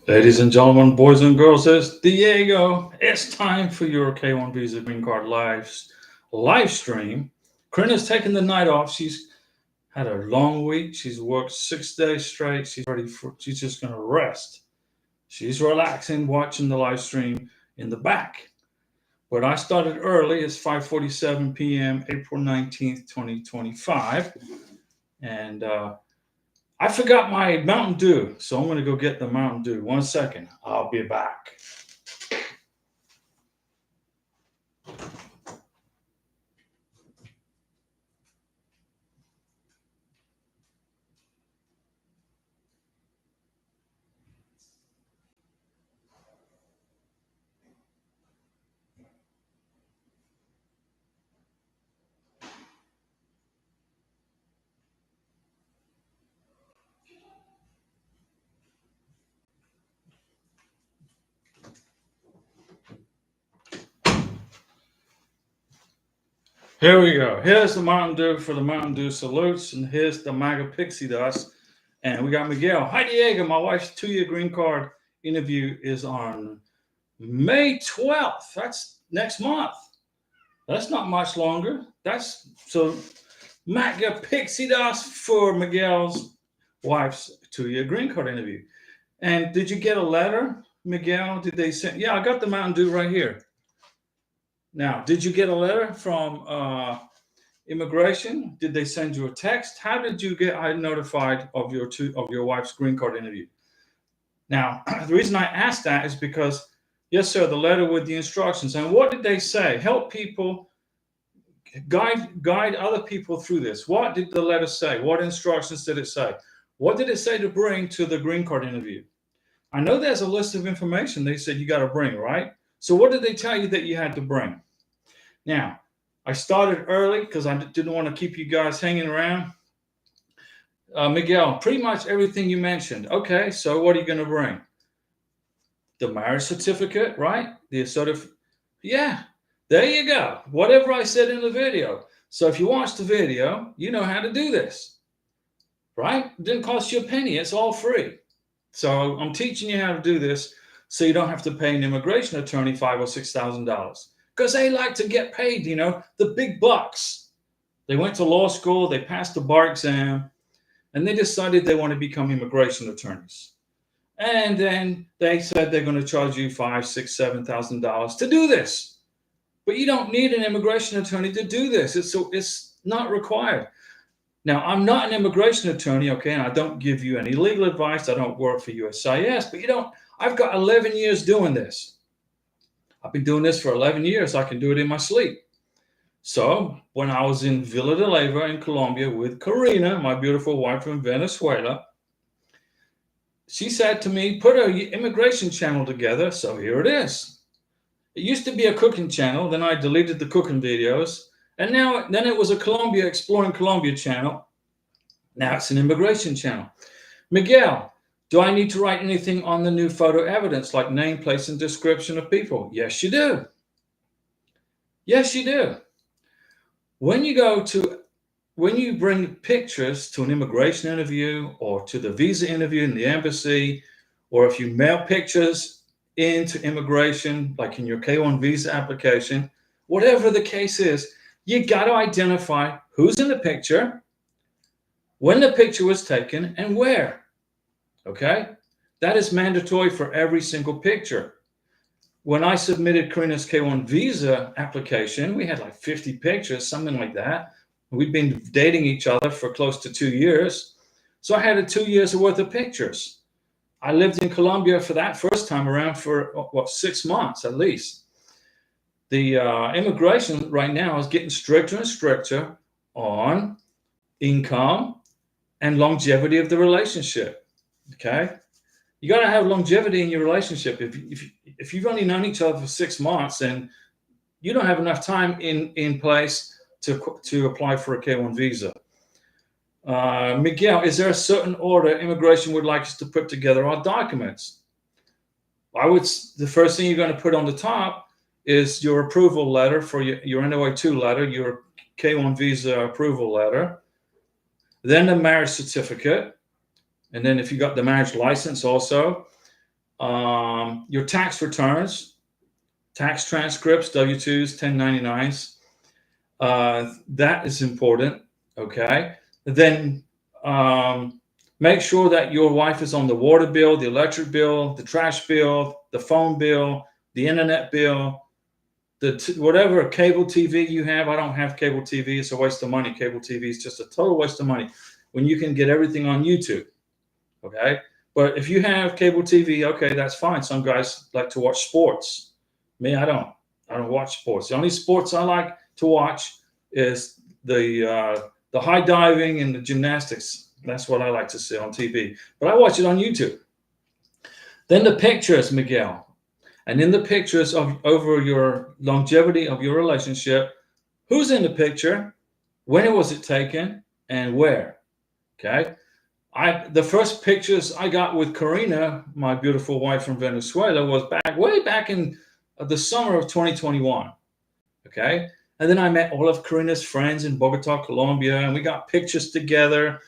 Ladies and gentlemen, boys and girls, it's Diego. It's time for your K1 Visa Green Card live stream. Karina's taking the night off. She's had a long week. She's worked 6 days straight. She's ready for. She's just gonna rest. She's relaxing, watching the live stream in the back. But I started early. It's 5:47 p.m. April 19th, 2025, and I forgot my Mountain Dew, so I'm gonna go get the Mountain Dew. 1 second. I'll be back. Here we go. Here's the Mountain Dew for the Mountain Dew salutes, and here's the MAGA pixie dust. And we got Miguel. Hi, Diego. My wife's 2-year green card interview is on May 12th. That's next month. That's not much longer. That's so MAGA pixie dust for Miguel's wife's 2-year green card interview. And did you get a letter, Miguel? Did they send? Yeah, I got the Mountain Dew right here. Now, did you get a letter from immigration? Did they send you a text? How did you get notified of your wife's green card interview? Now, the reason I asked that is because, yes, sir, the letter with the instructions. And what did they say? Help people, guide other people through this. What did the letter say? What instructions did it say? What did it say to bring to the green card interview? I know there's a list of information they said you got to bring, right? So what did they tell you that you had to bring? Now, I started early because I didn't want to keep you guys hanging around. Miguel, pretty much everything you mentioned. Okay, so what are you going to bring? The marriage certificate, right? Yeah, there you go. Whatever I said in the video. So if you watch the video, you know how to do this, right? It didn't cost you a penny. It's all free. So I'm teaching you how to do this so you don't have to pay an immigration attorney $5,000 or $6,000 because they like to get paid, the big bucks. They went to law school, they passed the bar exam, and they decided they want to become immigration attorneys. And then they said they're going to charge you $5,000, $6,000, $7,000 to do this. But you don't need an immigration attorney to do this. It's not required. Now, I'm not an immigration attorney, okay, and I don't give you any legal advice. I don't work for USCIS, but I've got 11 years doing this. I've been doing this for 11 years. I can do it in my sleep. So when I was in Villa de Leyva in Colombia with Karina, my beautiful wife from Venezuela, she said to me, put an immigration channel together. So here it is. It used to be a cooking channel. Then I deleted the cooking videos. And then it was a Exploring Colombia channel. Now it's an immigration channel. Miguel, do I need to write anything on the new photo evidence like name, place, and description of people? Yes, you do. Yes, you do. When you bring pictures to an immigration interview or to the visa interview in the embassy, or if you mail pictures into immigration, like in your K1 visa application, whatever the case is, you got to identify who's in the picture, when the picture was taken, and where. Okay? That is mandatory for every single picture. When I submitted Karina's K1 visa application, we had like 50 pictures, something like that. We'd been dating each other for close to 2 years. So I had 2 years worth of pictures. I lived in Colombia for that first time around for, 6 months at least. The immigration right now is getting stricter and stricter on income and longevity of the relationship. Okay? You got to have longevity in your relationship. If you've only known each other for 6 months and you don't have enough time in place to apply for a K1 visa. Miguel, is there a certain order immigration would like us to put together our documents? The first thing you're going to put on the top is your approval letter for your NOA2 letter, your K1 visa approval letter, then the marriage certificate, and then if you got the marriage license also, your tax returns, tax transcripts, W-2s, 1099s. That is important. Okay. Then make sure that your wife is on the water bill, the electric bill, the trash bill, the phone bill, the internet bill, whatever cable TV you have. I don't have cable TV. It's a waste of money. Cable TV is just a total waste of money when you can get everything on YouTube. Okay. But if you have cable TV, okay, that's fine. Some guys like to watch sports. Me, I don't. I don't watch sports. The only sports I like to watch is the high diving and the gymnastics. That's what I like to see on TV. But I watch it on YouTube. Then the pictures, Miguel. And in the pictures over your longevity of your relationship, who's in the picture, when was it taken, and where? Okay. The first pictures I got with Karina, my beautiful wife from Venezuela, was way back in the summer of 2021. Okay. And then I met all of Karina's friends in Bogota, Colombia, and we got pictures together.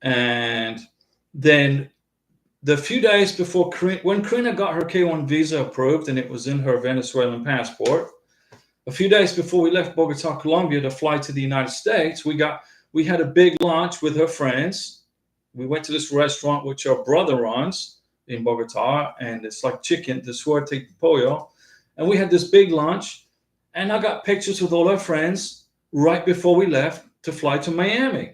And then the few days before when Karina got her K1 visa approved and it was in her Venezuelan passport, a few days before we left Bogota, Colombia to fly to the United States, we had a big lunch with her friends. We went to this restaurant which her brother runs in Bogota, and it's like chicken, the suerte pollo. And we had this big lunch, and I got pictures with all her friends right before we left to fly to Miami.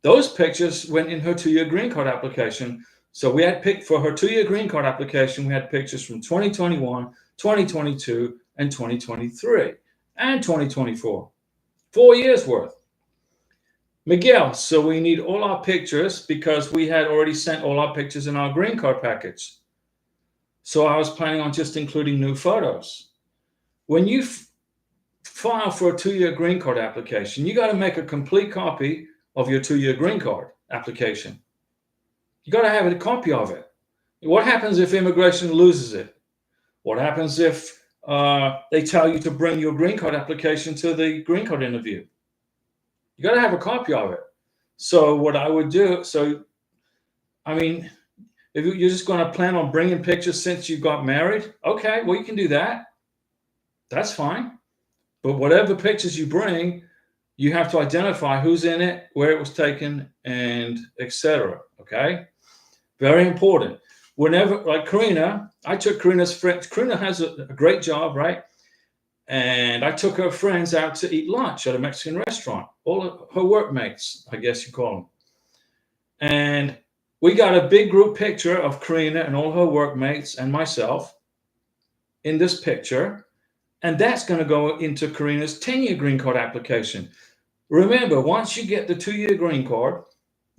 Those pictures went in her 2-year green card application. So we had for her 2-year green card application, we had pictures from 2021, 2022, and 2023, and 2024. 4 years worth. Miguel, so we need all our pictures because we had already sent all our pictures in our green card package. So I was planning on just including new photos. When you file for a 2-year green card application, you got to make a complete copy of your 2-year green card application. You got to have a copy of it. What happens if immigration loses it? What happens if they tell you to bring your green card application to the green card interview? You got to have a copy of it. So what I would do, if you're just going to plan on bringing pictures since you got married, okay, well, you can do that. That's fine. But whatever pictures you bring, you have to identify who's in it, where it was taken, and etc. Okay? Very important. Whenever, like Karina, I took Karina's friends. Karina has a great job, right? And I took her friends out to eat lunch at a Mexican restaurant. All of her workmates, I guess you call them. And we got a big group picture of Karina and all her workmates and myself in this picture. And that's going to go into Karina's 10-year green card application. Remember, once you get the 2-year green card,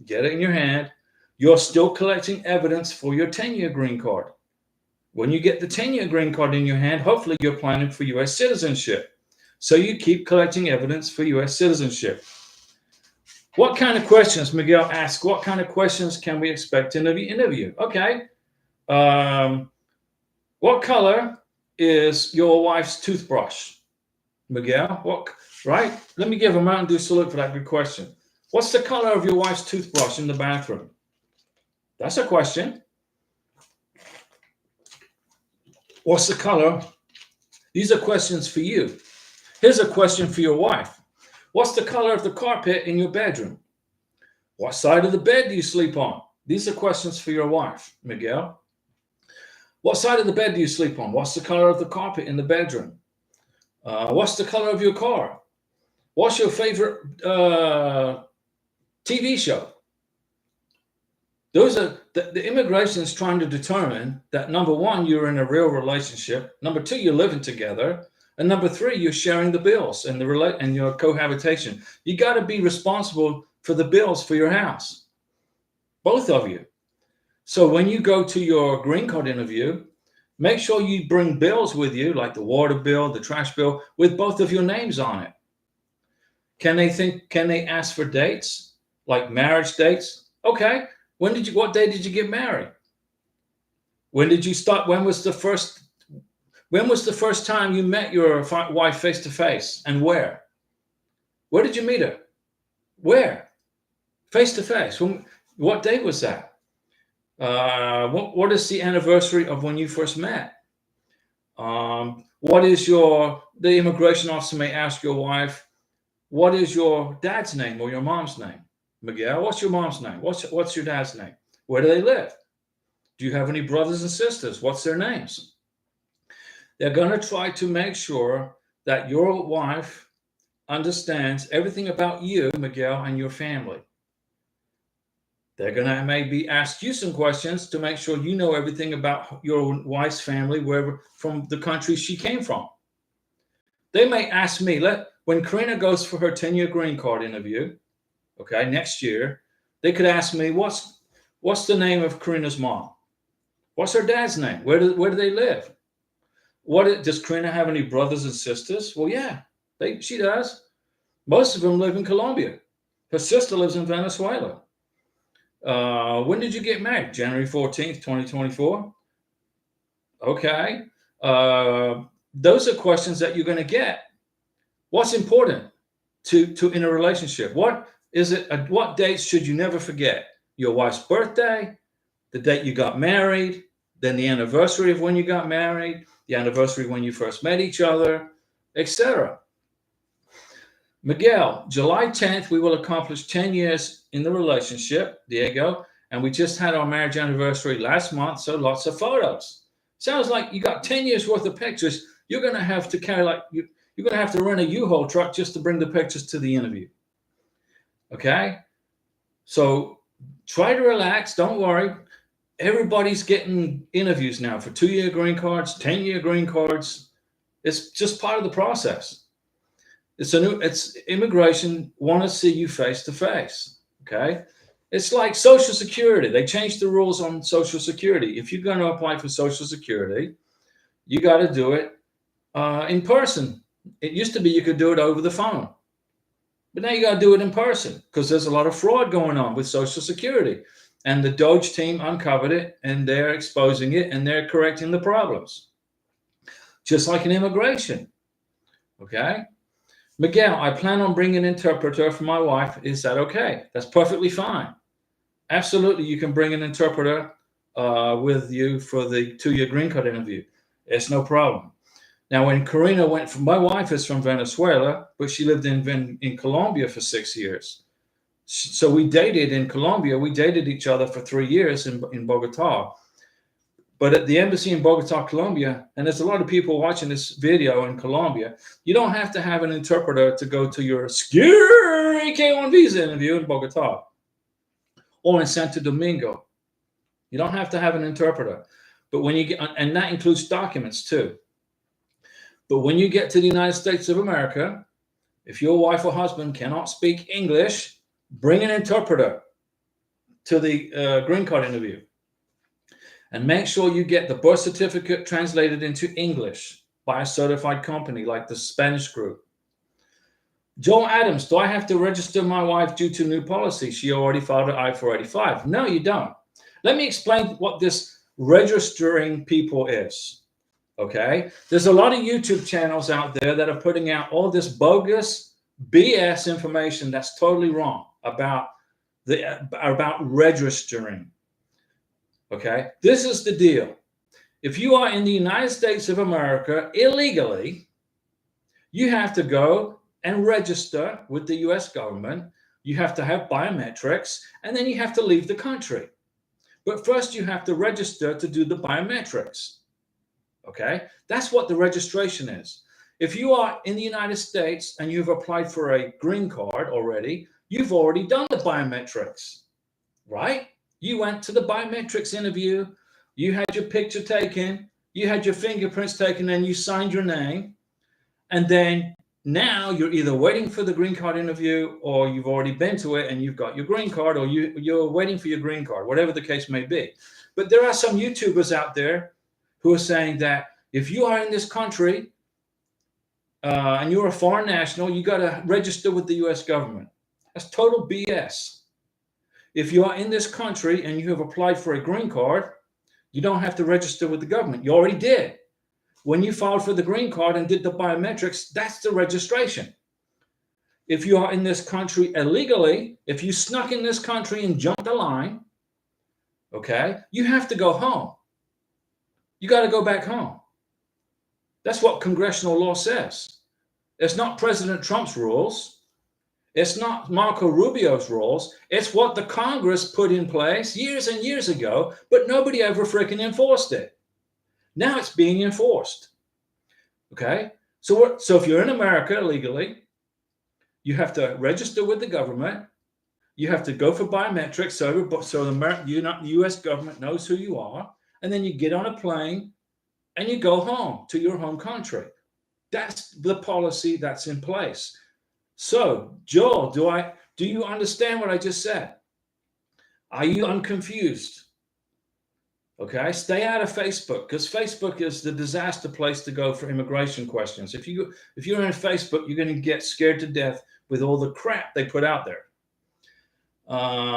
get it in your hand, you're still collecting evidence for your 10-year green card. When you get the 10-year green card in your hand, hopefully you're planning for U.S. citizenship. So you keep collecting evidence for U.S. citizenship. What kind of questions, Miguel asked, what kind of questions can we expect in the interview? Okay. What color is your wife's toothbrush? Miguel, right? Let me give a Mountain Dew salute for that good question. What's the color of your wife's toothbrush in the bathroom? That's a question. What's the color? These are questions for you. Here's a question for your wife. What's the color of the carpet in your bedroom? What side of the bed do you sleep on? These are questions for your wife, Miguel. What side of the bed do you sleep on? What's the color of the carpet in the bedroom? What's the color of your car? What's your favorite TV show? Those are the immigration is trying to determine that, number one, you're in a real relationship. Number two, you're living together. And number three, you're sharing the bills and your cohabitation. You got to be responsible for the bills for your house, both of you. So when you go to your green card interview, make sure you bring bills with you, like the water bill, the trash bill, with both of your names on it. Can they ask for dates, like marriage dates? Okay. What day did you get married? When did you start? When was the first time you met your wife face to face, and where? Where did you meet her? Where? Face to face. What day was that? What is the anniversary of when you first met? What is the immigration officer may ask your wife, what is your dad's name or your mom's name? Miguel, what's your mom's name? What's your dad's name? Where do they live? Do you have any brothers and sisters? What's their names? They're going to try to make sure that your wife understands everything about you, Miguel, and your family. They're going to maybe ask you some questions to make sure you know everything about your wife's family, wherever from the country she came from. They may ask me, when Karina goes for her 10-year green card interview, okay, next year, they could ask me, what's the name of Karina's mom? What's her dad's name? Where do they live? Does Karina have any brothers and sisters? Well, yeah, she does. Most of them live in Colombia. Her sister lives in Venezuela. When did you get married? January 14th, 2024. Okay. Those are questions that you're going to get. What's important to in a relationship? What dates should you never forget? Your wife's birthday, the date you got married, then the anniversary of when you got married, the anniversary when you first met each other, etc. Miguel, July 10th, we will accomplish 10 years in the relationship, Diego, and we just had our marriage anniversary last month, so lots of photos. Sounds like you got 10 years worth of pictures. You're going to have to carry you're going to have to rent a U-Haul truck just to bring the pictures to the interview. Okay? So try to relax. Don't worry. Everybody's getting interviews now for 2-year green cards, 10-year green cards. It's just part of the process. It's immigration want to see you face to face. Okay? It's like Social Security. They changed the rules on Social Security. If you're going to apply for Social Security, you got to do it in person. It used to be you could do it over the phone, but now you got to do it in person because there's a lot of fraud going on with Social Security. And the Doge team uncovered it, and they're exposing it, and they're correcting the problems. Just like in immigration. Okay? Miguel, I plan on bringing an interpreter for my wife. Is that okay? That's perfectly fine. Absolutely, you can bring an interpreter with you for the 2-year green card interview. It's no problem. Now, when Karina my wife is from Venezuela, but she lived in Colombia for 6 years. So we dated in Colombia. We dated each other for 3 years in Bogota. But at the embassy in Bogota, Colombia, and there's a lot of people watching this video in Colombia, you don't have to have an interpreter to go to your scary K-1 visa interview in Bogota or in Santo Domingo. You don't have to have an interpreter. But when you get, and that includes documents too. But when you get to the United States of America, if your wife or husband cannot speak English, bring an interpreter to the green card interview. And make sure you get the birth certificate translated into English by a certified company like the Spanish group. Joel Adams, do I have to register my wife due to new policy? She already filed an I-485. No, you don't. Let me explain what this registering people is. Okay, there's a lot of YouTube channels out there that are putting out all this bogus BS information that's totally wrong about registering. Okay, this is the deal. If you are in the United States of America illegally, you have to go and register with the US government. You have to have biometrics, and then you have to leave the country. But first you have to register to do the biometrics. Okay, that's what the registration is. If you are in the United States and you've applied for a green card already, you've already done the biometrics, right? You went to the biometrics interview, you had your picture taken, you had your fingerprints taken, and you signed your name. And then now you're either waiting for the green card interview, or you've already been to it and you've got your green card, or you're waiting for your green card, whatever the case may be. But there are some YouTubers out there who are saying that if you are in this country and you're a foreign national, you got to register with the US government. That's total BS. If you are in this country and you have applied for a green card, you don't have to register with the government. You already did. When you filed for the green card and did the biometrics, that's the registration. If you are in this country illegally, if you snuck in this country and jumped the line, okay, you have to go home. You got to go back home. That's what congressional law says. It's not President Trump's rules. It's not Marco Rubio's rules. It's what the Congress put in place years and years ago, but nobody ever freaking enforced it. Now it's being enforced. Okay? So if you're in America illegally, you have to register with the government. You have to go for biometrics so the U.S. government knows who you are. And then you get on a plane and you go home to your home country. That's the policy that's in place. So, Joel, do you understand what I just said? Are you unconfused? Okay, stay out of Facebook, because Facebook is the disaster place to go for immigration questions. If you're in Facebook, you're going to get scared to death with all the crap they put out there.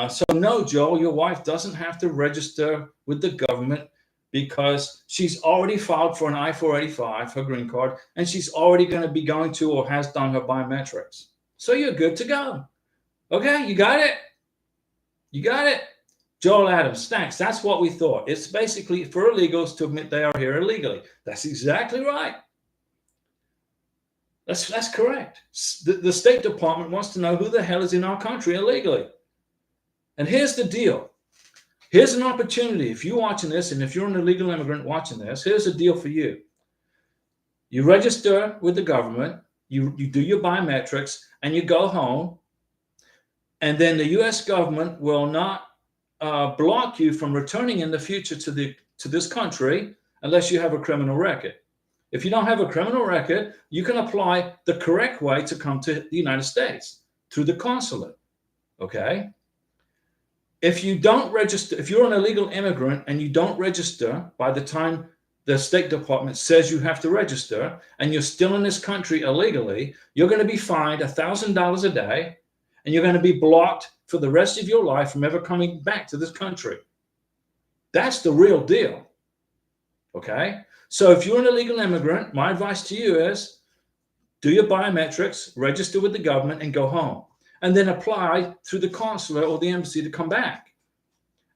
So no, Joel, your wife doesn't have to register with the government because she's already filed for an I-485, her green card, and she's already going to be going to or has done her biometrics. So you're good to go. Okay, you got it? You got it? Joel Adams, thanks. That's what we thought. It's basically for illegals to admit they are here illegally. That's exactly right. That's correct. The State Department wants to know who the hell is in our country illegally. And here's the deal. Here's an opportunity. If you're watching this, and if you're an illegal immigrant watching this, here's a deal for you. You register with the government, you do your biometrics, and you go home. And then the U.S. government will not block you from returning in the future to this country unless you have a criminal record. If you don't have a criminal record, you can apply the correct way to come to the United States through the consulate. Okay? If you don't register, if you're an illegal immigrant and you don't register by the time the State Department says you have to register, and you're still in this country illegally, you're going to be fined $1,000 a day, and you're going to be blocked for the rest of your life from ever coming back to this country. That's the real deal. Okay? So if you're an illegal immigrant, my advice to you is do your biometrics, register with the government, and go home. And then apply through the consulate or the embassy to come back.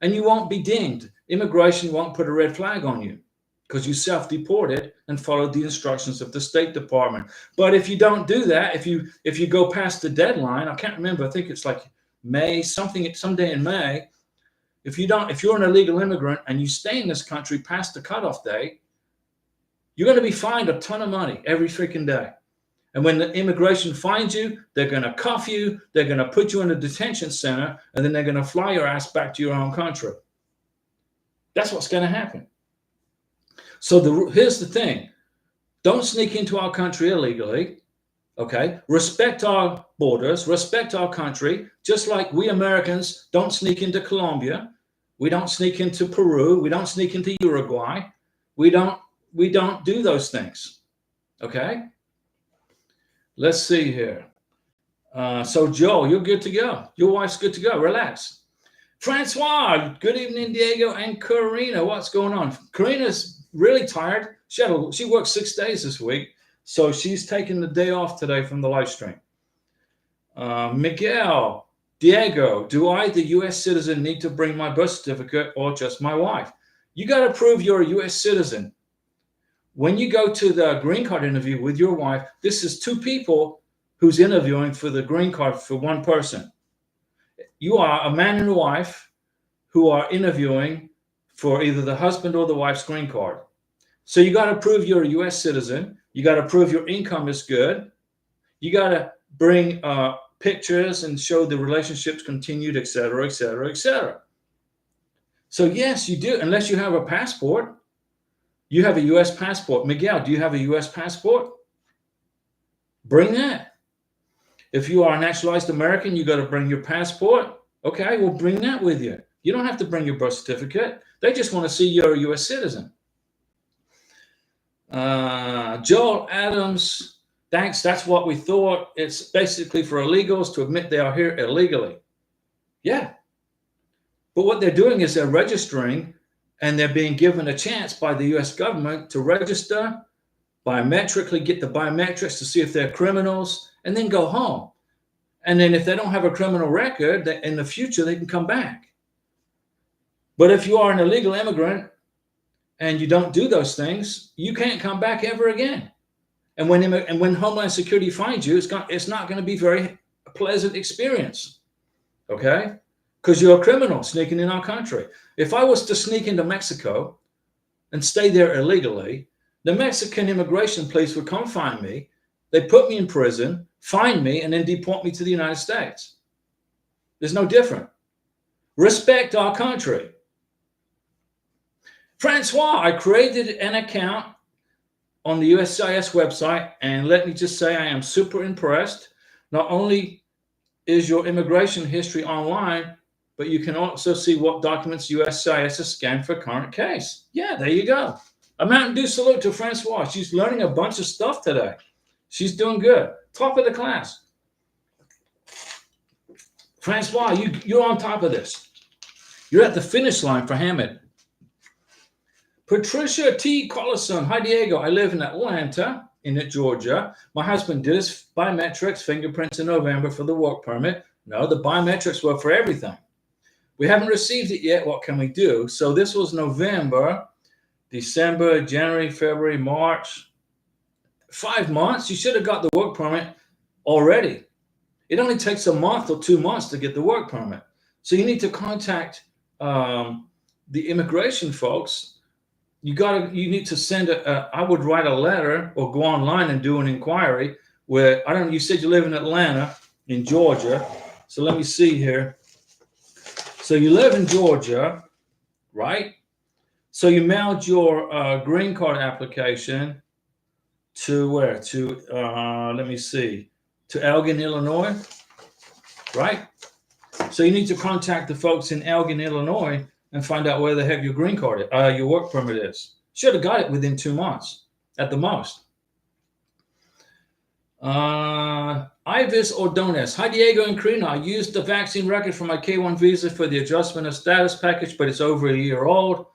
And you won't be dinged. Immigration won't put a red flag on you because you self-deported and followed the instructions of the State Department. But if you don't do that, if you go past the deadline, I can't remember, I think it's like May, someday in May, if you're an illegal immigrant and you stay in this country past the cutoff date, you're going to be fined a ton of money every freaking day. And when the immigration finds you, they're going to cuff you, they're going to put you in a detention center, and then they're going to fly your ass back to your home country. That's what's going to happen. So here's the thing. Don't sneak into our country illegally. Okay? Respect our borders, respect our country, just like we Americans don't sneak into Colombia. We don't sneak into Peru. We don't sneak into Uruguay. We don't do those things. Okay? Let's see here. So Joel, you're good to go. Your wife's good to go. Relax. Francois, good evening, Diego and Karina. What's going on? Karina's really tired. She worked 6 days this week, so she's taking the day off today from the live stream. Miguel, Diego, do I, the U.S. citizen, need to bring my birth certificate or just my wife? You got to prove you're a U.S. citizen. When you go to the green card interview with your wife, this is two people who's interviewing for the green card for one person. You are a man and a wife who are interviewing for either the husband or the wife's green card. So you got to prove you're a U.S. citizen. You got to prove your income is good. You got to bring pictures and show the relationships continued, et cetera, et cetera, et cetera. So yes, you do, unless you have a passport. You have a U.S. passport. Miguel, do you have a U.S. passport? Bring that. If you are a naturalized American, you got to bring your passport. Okay, well, bring that with you. You don't have to bring your birth certificate. They just want to see you're a U.S. citizen. Joel Adams, thanks. That's what we thought. It's basically for illegals to admit they are here illegally. Yeah. But what they're doing is they're registering, and they're being given a chance by the U.S. government to register, biometrically get the biometrics to see if they're criminals, and then go home. And then if they don't have a criminal record, in the future, they can come back. But if you are an illegal immigrant and you don't do those things, you can't come back ever again. And when Homeland Security finds you, it's not going to be very pleasant experience, okay? Because you're a criminal sneaking in our country. If I was to sneak into Mexico and stay there illegally, the Mexican immigration police would come find me. They put me in prison, fine me, and then deport me to the United States. There's no different. Respect our country. Francois, I created an account on the USCIS website, and let me just say I am super impressed. Not only is your immigration history online, but you can also see what documents USCIS has scanned for current case. Yeah, there you go. A Mountain Dew salute to Francois. She's learning a bunch of stuff today. She's doing good. Top of the class. Francois, you're on top of this. You're at the finish line for Hammond. Patricia T. Collison. Hi, Diego. I live in Atlanta, in Georgia. My husband did his biometrics, fingerprints in November for the work permit. No, the biometrics were for everything. We haven't received it yet. What can we do? So this was November, December, January, February, March. 5 months. You should have got the work permit already. It only takes a month or 2 months to get the work permit. So you need to contact the immigration folks. You need to send I would write a letter or go online and do an inquiry where, you said you live in Atlanta, in Georgia. So let me see here. So you live in Georgia, right? So you mailed your green card application to where? Let me see, to Elgin, Illinois, right? So you need to contact the folks in Elgin, Illinois, and find out where the heck your green card, your work permit is. Should have got it within 2 months at the most. Ivis Ordonez. Hi, Diego and Karina. I used the vaccine record for my K1 visa for the adjustment of status package, but it's over a year old.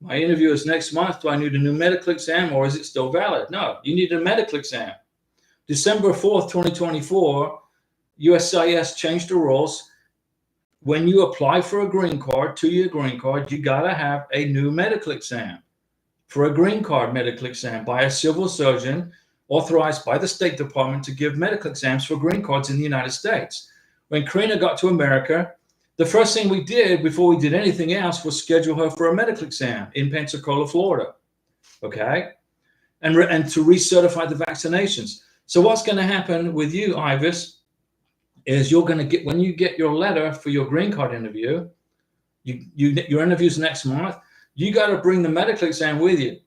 My interview is next month. Do I need a new medical exam or is it still valid? No, you need a medical exam. December 4th, 2024, USCIS changed the rules. When you apply for a green card, 2-year green card, you got to have a new medical exam for a green card medical exam by a civil surgeon authorized by the State Department to give medical exams for green cards in the United States. When Karina got to America, the first thing we did before we did anything else was schedule her for a medical exam in Pensacola, Florida, okay? And to recertify the vaccinations. So what's going to happen with you, Ivis, is you're going to get, when you get your letter for your green card interview, your interview's next month, you got to bring the medical exam with you.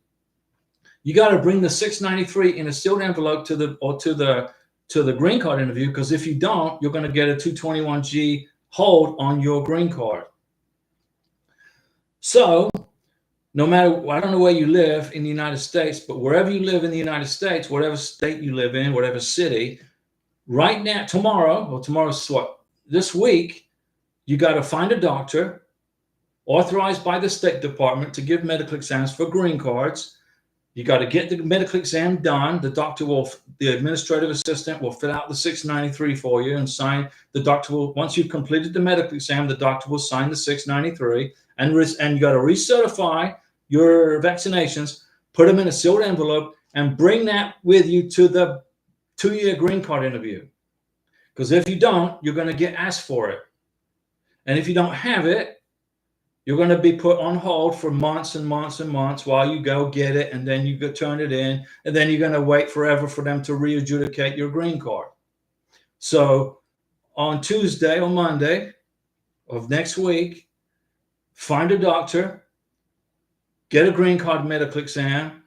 You got to bring the 693 in a sealed envelope to the green card interview, because if you don't, you're going to get a 221G hold on your green card. So no matter, I don't know where you live in the United States, but wherever you live in the United States, whatever state you live in, whatever city, right now, tomorrow's what? This week, you got to find a doctor authorized by the State Department to give medical exams for green cards. You got to get the medical exam done. The administrative assistant will fill out the 693 for you and sign. The doctor will, once you've completed the medical exam, the doctor will sign the 693 and you got to recertify your vaccinations, put them in a sealed envelope, and bring that with you to the 2-year green card interview. Because if you don't, you're going to get asked for it. And if you don't have it, you're going to be put on hold for months and months and months while you go get it, and then you go turn it in, and then you're going to wait forever for them to re-adjudicate your green card. So on Tuesday or Monday of next week, find a doctor, get a green card medical exam,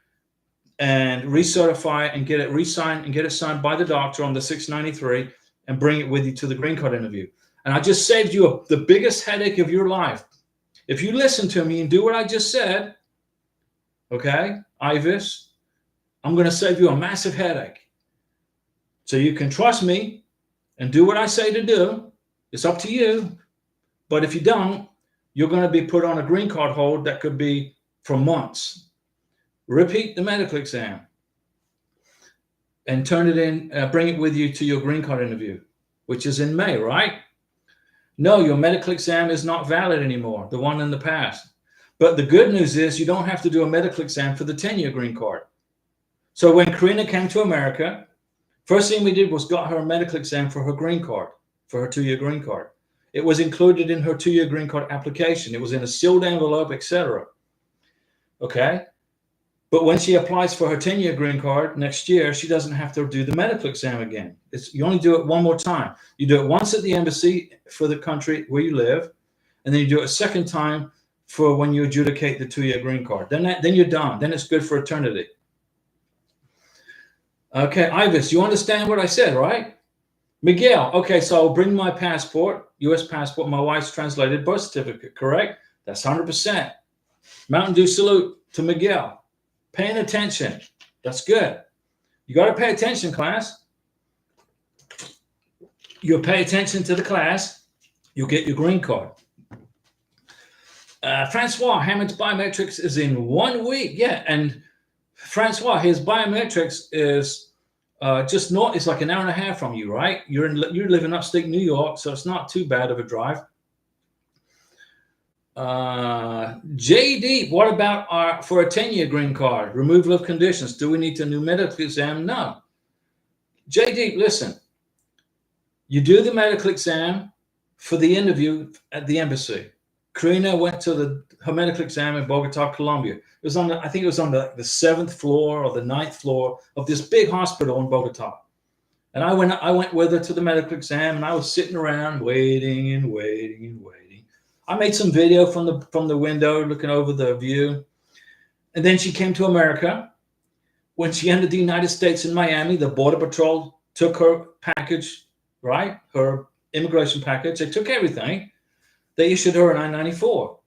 and recertify and get it re-signed and get it signed by the doctor on the 693 and bring it with you to the green card interview. And I just saved you the biggest headache of your life. If you listen to me and do what I just said, okay, Ivis, I'm going to save you a massive headache. So you can trust me and do what I say to do. It's up to you. But if you don't, you're going to be put on a green card hold that could be for months. Repeat the medical exam and turn it in, bring it with you to your green card interview, which is in May, right? No, your medical exam is not valid anymore, the one in the past. But the good news is you don't have to do a medical exam for the 10-year green card. So when Karina came to America, first thing we did was got her a medical exam for her green card, for her 2-year green card. It was included in her 2-year green card application. It was in a sealed envelope, etc. Okay? But when she applies for her 10-year green card next year, she doesn't have to do the medical exam again. You only do it one more time. You do it once at the embassy for the country where you live, and then you do it a second time for when you adjudicate the 2-year green card. Then you're done. Then it's good for eternity. Okay, Ivis, you understand what I said, right? Miguel, okay, so I'll bring my passport, U.S. passport, my wife's translated birth certificate, correct? That's 100%. Mountain Dew salute to Miguel. Paying attention. That's good. You got to pay attention, class. You'll pay attention to the class. You'll get your green card. Francois, Hammond's biometrics is in 1 week. Yeah, and Francois, his biometrics is just north. It's like an hour and a half from you, right? You live in upstate New York, so it's not too bad of a drive. JD, what about for a 10-year green card? Removal of conditions. Do we need to do medical exam? No. JD, listen. You do the medical exam for the interview at the embassy. Karina went to her medical exam in Bogota, Colombia. It was I think it was on the 7th floor or the 9th floor of this big hospital in Bogota. And I went with her to the medical exam, and I was sitting around waiting and waiting and waiting. I made some video from the window looking over the view. And then she came to America. When she entered the United States in Miami, the Border Patrol took her package, right? Her immigration package. They took everything. They issued her an I-94.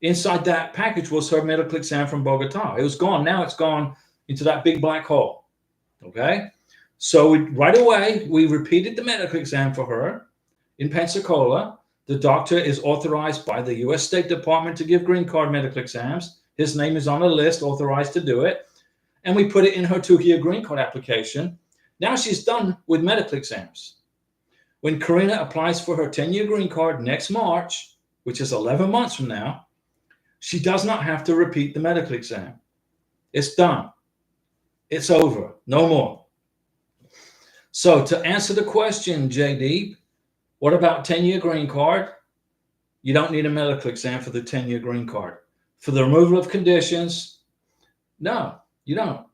Inside that package was her medical exam from Bogota. It was gone. Now it's gone into that big black hole. Okay? So right away, we repeated the medical exam for her in Pensacola. The doctor is authorized by the U.S. State Department to give green card medical exams. His name is on a list, authorized to do it. And we put it in her 2-year green card application. Now she's done with medical exams. When Karina applies for her 10-year green card next March, which is 11 months from now, she does not have to repeat the medical exam. It's done. It's over. No more. So to answer the question, JD, what about 10-year green card? You don't need a medical exam for the 10-year green card. For the removal of conditions, no, you don't.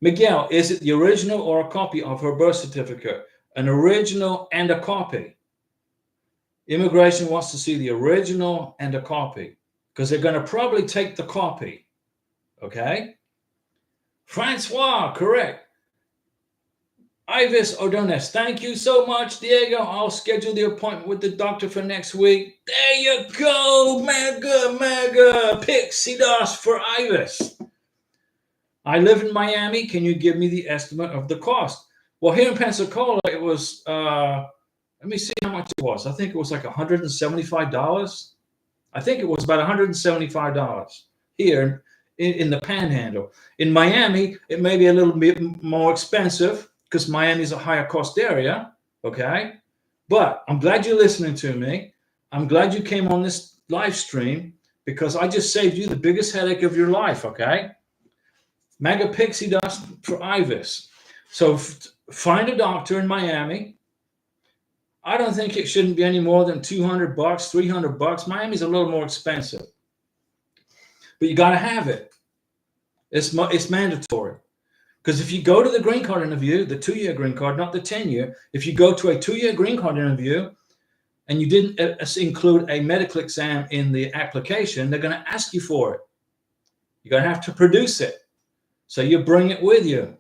Miguel, is it the original or a copy of her birth certificate? An original and a copy. Immigration wants to see the original and a copy because they're going to probably take the copy. Okay? Francois, correct. Ivis Ordonez, thank you so much, Diego. I'll schedule the appointment with the doctor for next week. There you go. Mega pixie dust for Ivis. I live in Miami. Can you give me the estimate of the cost? Well, here in Pensacola, it was, let me see how much it was. I think it was like $175. I think it was about $175 here in the Panhandle. In Miami, it may be a little bit more expensive because Miami is a higher cost area, okay? But I'm glad you're listening to me. I'm glad you came on this live stream because I just saved you the biggest headache of your life, okay? Mega pixie dust for Ivis. So find a doctor in Miami. I don't think it shouldn't be any more than $200, $300. Miami's a little more expensive. But you got to have it. It's mandatory. Because if you go to the green card interview, the 2-year green card, not the 10-year, if you go to a 2-year green card interview and you didn't include a medical exam in the application, they're going to ask you for it. You're going to have to produce it. So you bring it with you.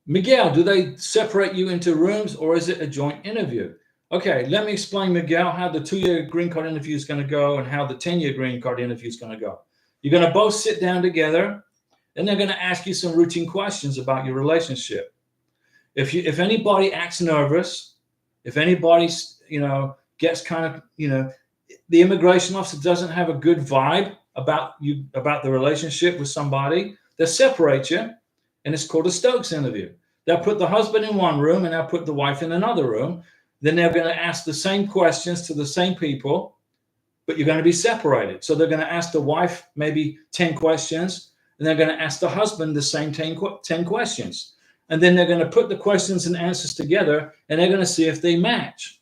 Miguel, do they separate you into rooms or is it a joint interview? Okay, let me explain, Miguel, how the 2-year green card interview is going to go and how the 10-year green card interview is going to go. You're going to both sit down together. Then they're going to ask you some routine questions about your relationship. If anybody acts nervous, if anybody, gets kind of, the immigration officer doesn't have a good vibe about the relationship with somebody, they'll separate you, and it's called a Stokes interview. They'll put the husband in one room and they'll put the wife in another room. Then they're going to ask the same questions to the same people, but you're going to be separated. So they're going to ask the wife maybe 10 questions, and they're going to ask the husband the same 10 questions. And then they're going to put the questions and answers together, and they're going to see if they match.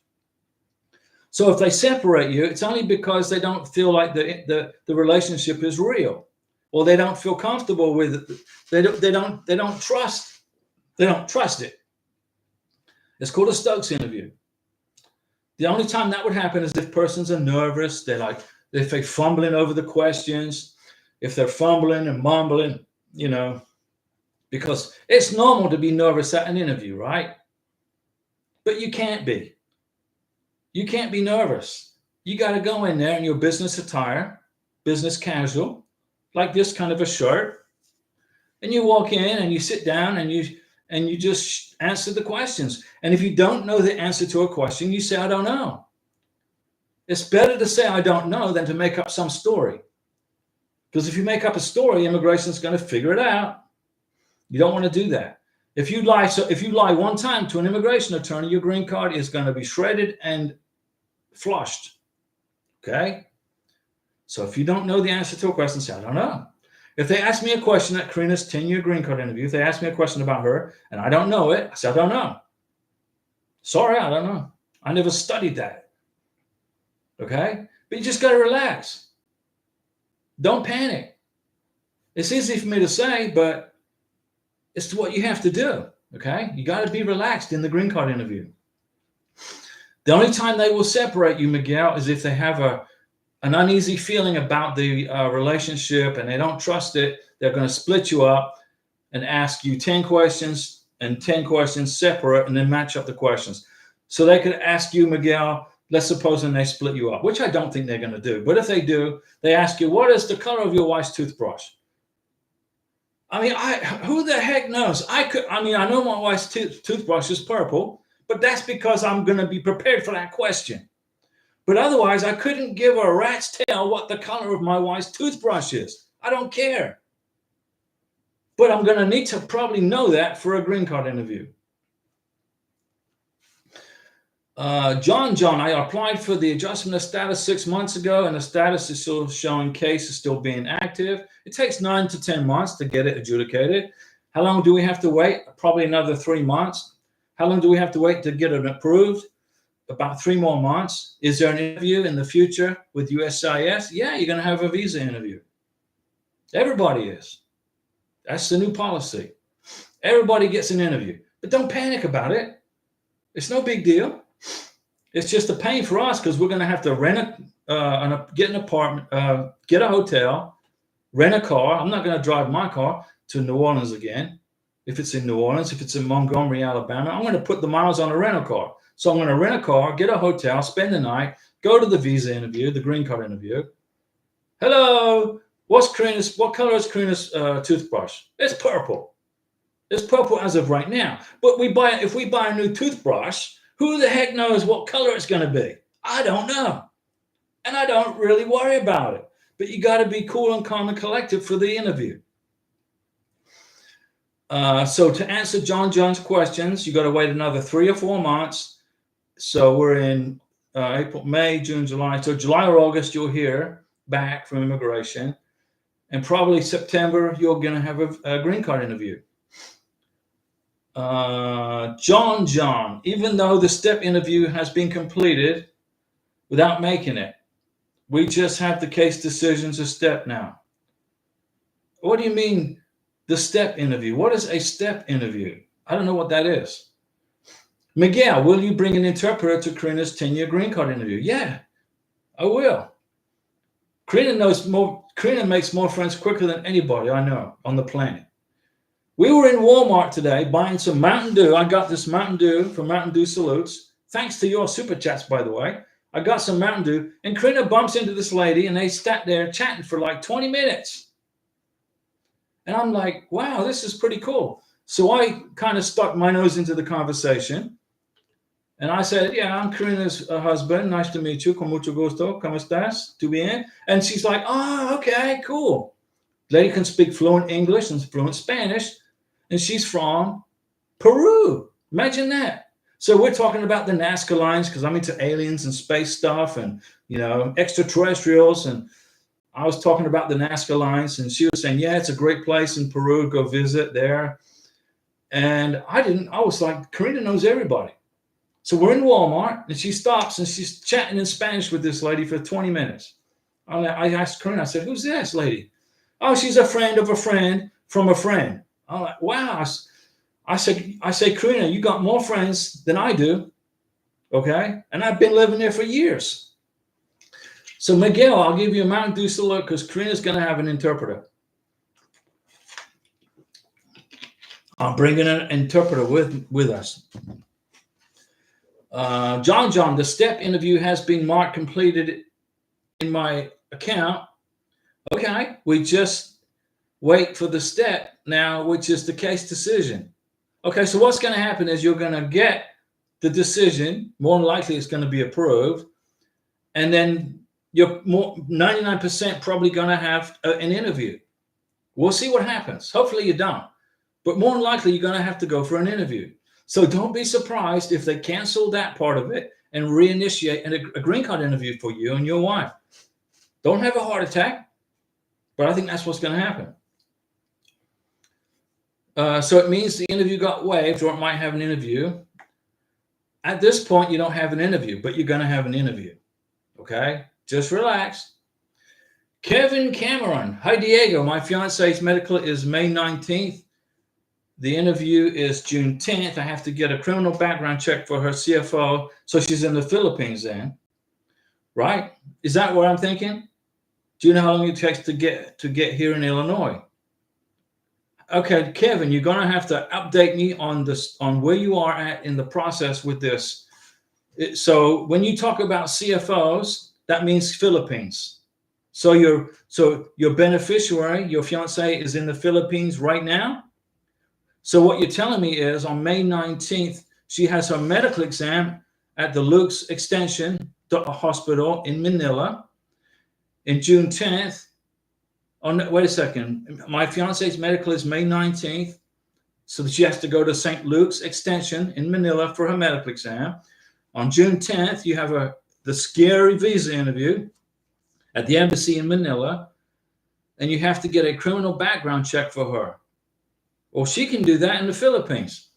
So if they separate you, it's only because they don't feel like the relationship is real, or they don't feel comfortable with it. They don't trust it. It's called a Stokes interview. The only time that would happen is if persons are nervous, if they're fumbling over the questions, if they're fumbling and mumbling, because it's normal to be nervous at an interview, right? But you can't be. You can't be nervous. You got to go in there in your business attire, business casual, like this kind of a shirt, and you walk in and you sit down and you just answer the questions. And if you don't know the answer to a question, you say, I don't know. It's better to say, I don't know, than to make up some story. Because if you make up a story, immigration is going to figure it out. You don't want to do that. If you lie one time to an immigration attorney, your green card is going to be shredded and flushed. Okay? So if you don't know the answer to a question, say, I don't know. If they ask me a question at Karina's 10-year green card interview, if they ask me a question about her and I don't know it, I say, I don't know. Sorry, I don't know. I never studied that. Okay? But you just got to relax. Don't panic. It's easy for me to say, but it's what you have to do. Okay? You got to be relaxed in the green card interview. The only time they will separate you, Miguel, is if they have an uneasy feeling about the relationship and they don't trust it. They're going to split you up and ask you 10 questions and 10 questions separate and then match up the questions. So they could ask you, Miguel, let's suppose they split you up, which I don't think they're going to do. But if they do, they ask you, what is the color of your wife's toothbrush? I mean, who the heck knows? I know my wife's toothbrush is purple, but that's because I'm going to be prepared for that question. But otherwise, I couldn't give a rat's tail what the color of my wife's toothbrush is. I don't care. But I'm going to need to probably know that for a green card interview. John, I applied for the adjustment of status 6 months ago, and the status is still showing case is still being active. It takes 9 to 10 months to get it adjudicated. How long do we have to wait? Probably another 3 months. How long do we have to wait to get it approved? About 3 more months. Is there an interview in the future with USCIS? Yeah, you're going to have a visa interview. Everybody is. That's the new policy. Everybody gets an interview. But don't panic about it. It's no big deal. It's just a pain for us because we're going to have to get an apartment, get a hotel, rent a car. I'm not going to drive my car to New Orleans again. If it's in New Orleans, if it's in Montgomery, Alabama, I'm going to put the miles on a rental car. So I'm going to rent a car, get a hotel, spend the night, go to the visa interview, the green card interview. Hello, what color is Karina's toothbrush? It's purple. It's purple as of right now. But if we buy a new toothbrush, who the heck knows what color it's going to be? I don't know. And I don't really worry about it. But you got to be cool and calm and collected for the interview. So to answer John's questions, you got to wait another 3 or 4 months. So we're in April, May, June, July. So July or August, you'll hear back from immigration. And probably September, you're going to have a green card interview. John, even though the step interview has been completed without making it, we just have the case decisions a step now. What do you mean the step interview? What is a step interview? I don't know what that is. Miguel, will you bring an interpreter to Karina's 10-year green card interview? Yeah, I will. Karina makes more friends quicker than anybody I know on the planet. We were in Walmart today buying some Mountain Dew. I got this Mountain Dew from Mountain Dew Salutes. Thanks to your super chats, by the way. I got some Mountain Dew, and Karina bumps into this lady, and they sat there chatting for like 20 minutes. And I'm like, wow, this is pretty cool. So I kind of stuck my nose into the conversation. And I said, yeah, I'm Karina's husband. Nice to meet you. Con mucho gusto. ¿Cómo estás? ¿Tú bien? And she's like, oh, okay, cool. Lady can speak fluent English and fluent Spanish. And she's from Peru. Imagine that. So we're talking about the Nazca lines because I'm into aliens and space stuff and, extraterrestrials. And I was talking about the Nazca lines, and she was saying, yeah, it's a great place in Peru. Go visit there. And I was like, Karina knows everybody. So we're in Walmart, and she stops, and she's chatting in Spanish with this lady for 20 minutes. I asked Karina, I said, who's this lady? Oh, she's a friend of a friend from a friend. I'm like, wow. I say, Karina, you got more friends than I do. Okay. And I've been living there for years. So Miguel, I'll give you a Mountain Dew salute because Karina's going to have an interpreter. I'm bringing an interpreter with us. John, the step interview has been marked completed in my account. Okay. We just wait for the step now, which is the case decision. Okay. So what's going to happen is you're going to get the decision. More than likely it's going to be approved. And then you're 99% probably going to have an interview. We'll see what happens. Hopefully you don't. But more than likely you're going to have to go for an interview. So don't be surprised if they cancel that part of it and reinitiate a green card interview for you and your wife. Don't have a heart attack, but I think that's what's going to happen. So it means the interview got waived, or it might have an interview. At this point, you don't have an interview, but you're going to have an interview. Okay? Just relax. Kevin Cameron. Hi, Diego. My fiance's medical is May 19th. The interview is June 10th. I have to get a criminal background check for her CFO. So she's in the Philippines then. Right? Is that what I'm thinking? Do you know how long it takes to get here in Illinois? Okay, Kevin, you're going to have to update me on where you are at in the process with this. So when you talk about CFOs, that means Philippines. So your beneficiary, your fiance, is in the Philippines right now. So what you're telling me is on May 19th, she has her medical exam at the Luke's Extension Hospital in Manila. In June 10th, wait a second. My fiance's medical is May 19th. So she has to go to St. Luke's Extension in Manila for her medical exam. On June 10th, you have the scary visa interview at the embassy in Manila, and you have to get a criminal background check for her. Well, she can do that in the Philippines.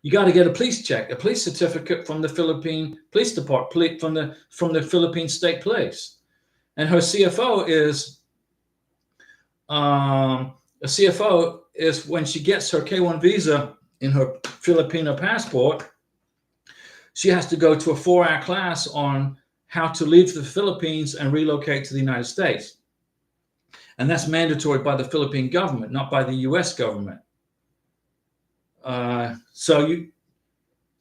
You got to get a police check, a police certificate from the Philippine Police Department, from the Philippine State Police. And her CFO is when she gets her K-1 visa in her Filipino passport, she has to go to a 4-hour class on how to leave the Philippines and relocate to the United States. And that's mandatory by the Philippine government, not by the US government. So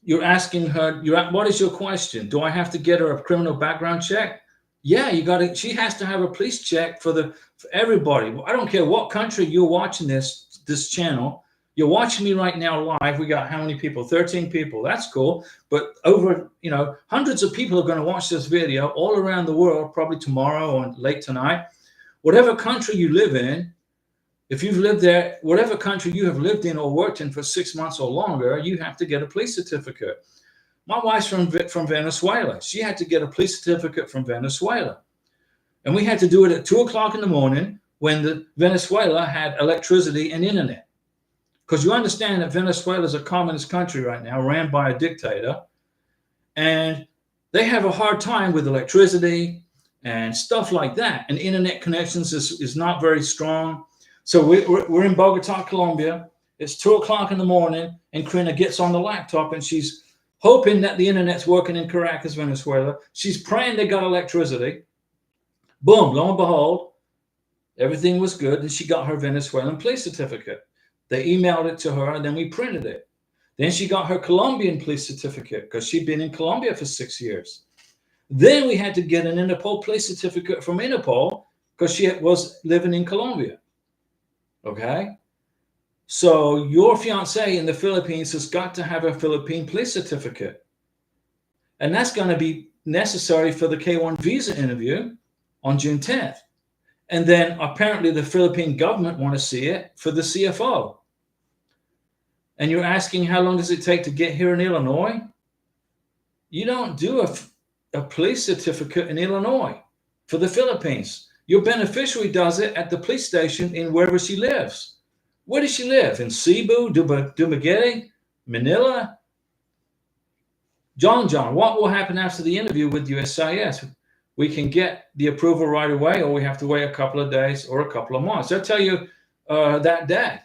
you're asking her, what is your question? Do I have to get her a criminal background check? Yeah, she has to have a police check for everybody. I don't care what country you're watching this channel. You're watching me right now live. We got how many people? 13 people. That's cool. But over, hundreds of people are going to watch this video all around the world, probably tomorrow or late tonight. Whatever country you live in, if you've lived there, whatever country you have lived in or worked in for 6 months or longer, you have to get a police certificate. My wife's from Venezuela. She had to get a police certificate from Venezuela. And we had to do it at 2 o'clock in the morning when Venezuela had electricity and internet. Because you understand that Venezuela is a communist country right now, ran by a dictator. And they have a hard time with electricity and stuff like that. And internet connections is not very strong. So we're in Bogota, Colombia. It's 2 o'clock in the morning, and Karina gets on the laptop, and she's hoping that the internet's working in Caracas, Venezuela. She's praying they got electricity. Boom, lo and behold, everything was good, and she got her Venezuelan police certificate. They emailed it to her, and then we printed it. Then she got her Colombian police certificate because she'd been in Colombia for 6 years. Then we had to get an Interpol police certificate from Interpol because she was living in Colombia. Okay? So your fiance in the Philippines has got to have a Philippine police certificate. And that's going to be necessary for the K-1 visa interview on June 10th. And then apparently the Philippine government want to see it for the CFO. and you're asking how long does it take to get here in Illinois, you don't do a police certificate in Illinois for the Philippines. Your beneficiary does it at the police station in wherever she lives. Where does she live? In Cebu, Dumaguete, Manila? John, what will happen after the interview with USCIS? We can get the approval right away, or we have to wait a couple of days or a couple of months. They'll tell you that day.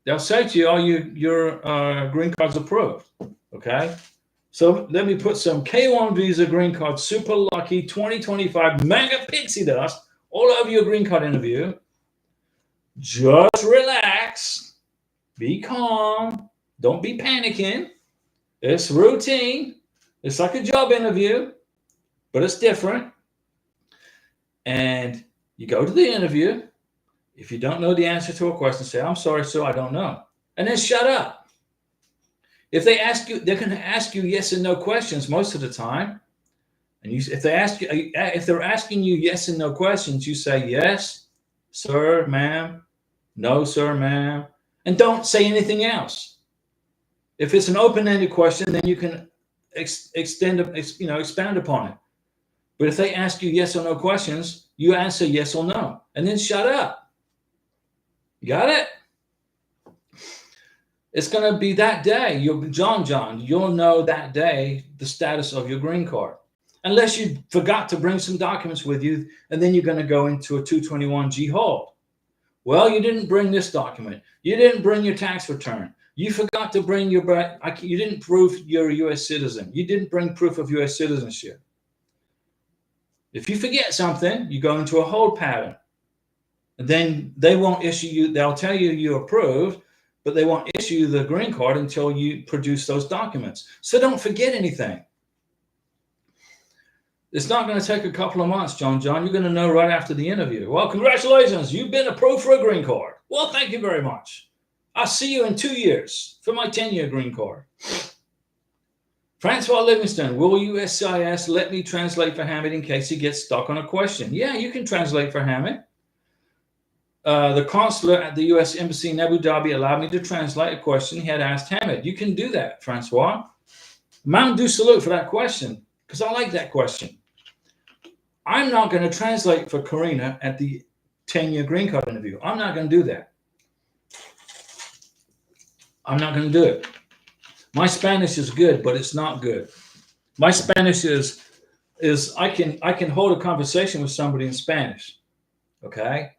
They'll say to you, "Oh, your green card's approved." Okay. So let me put some K1 visa green card, super lucky 2025 mega pixie dust all over your green card interview. Just relax. Be calm. Don't be panicking. It's routine. It's like a job interview, but it's different. And you go to the interview. If you don't know the answer to a question, say, "I'm sorry, sir, I don't know." And then shut up. If they ask you, they're going to ask you yes and no questions most of the time. And if they're asking you yes and no questions, you say yes, sir, ma'am, no, sir, ma'am, and don't say anything else. If it's an open-ended question, then you can expand upon it. But if they ask you yes or no questions, you answer yes or no, and then shut up. You got it? It's going to be that day. John, you'll know that day the status of your green card. Unless you forgot to bring some documents with you, and then you're going to go into a 221G hold. Well, you didn't bring this document. You didn't bring your tax return. You forgot to bring you didn't prove you're a U.S. citizen. You didn't bring proof of U.S. citizenship. If you forget something, you go into a hold pattern. And then they won't issue you, they'll tell you you're approved, but they won't issue you the green card until you produce those documents. So don't forget anything. It's not going to take a couple of months, John. You're going to know right after the interview. Well, congratulations. You've been approved for a green card. Well, thank you very much. I'll see you in 2 years for my 10-year green card. Francois Livingston, will USCIS let me translate for Hamid in case he gets stuck on a question? Yeah, you can translate for Hamid. The consulate at the U.S. Embassy in Abu Dhabi allowed me to translate a question he had asked Hamid. You can do that, Francois. Mount du salute for that question, because I like that question. I'm not going to translate for Karina at the 10-year green card interview. I'm not going to do that. I'm not going to do it. My Spanish is good, but it's not good. My Spanish is I can hold a conversation with somebody in Spanish, okay?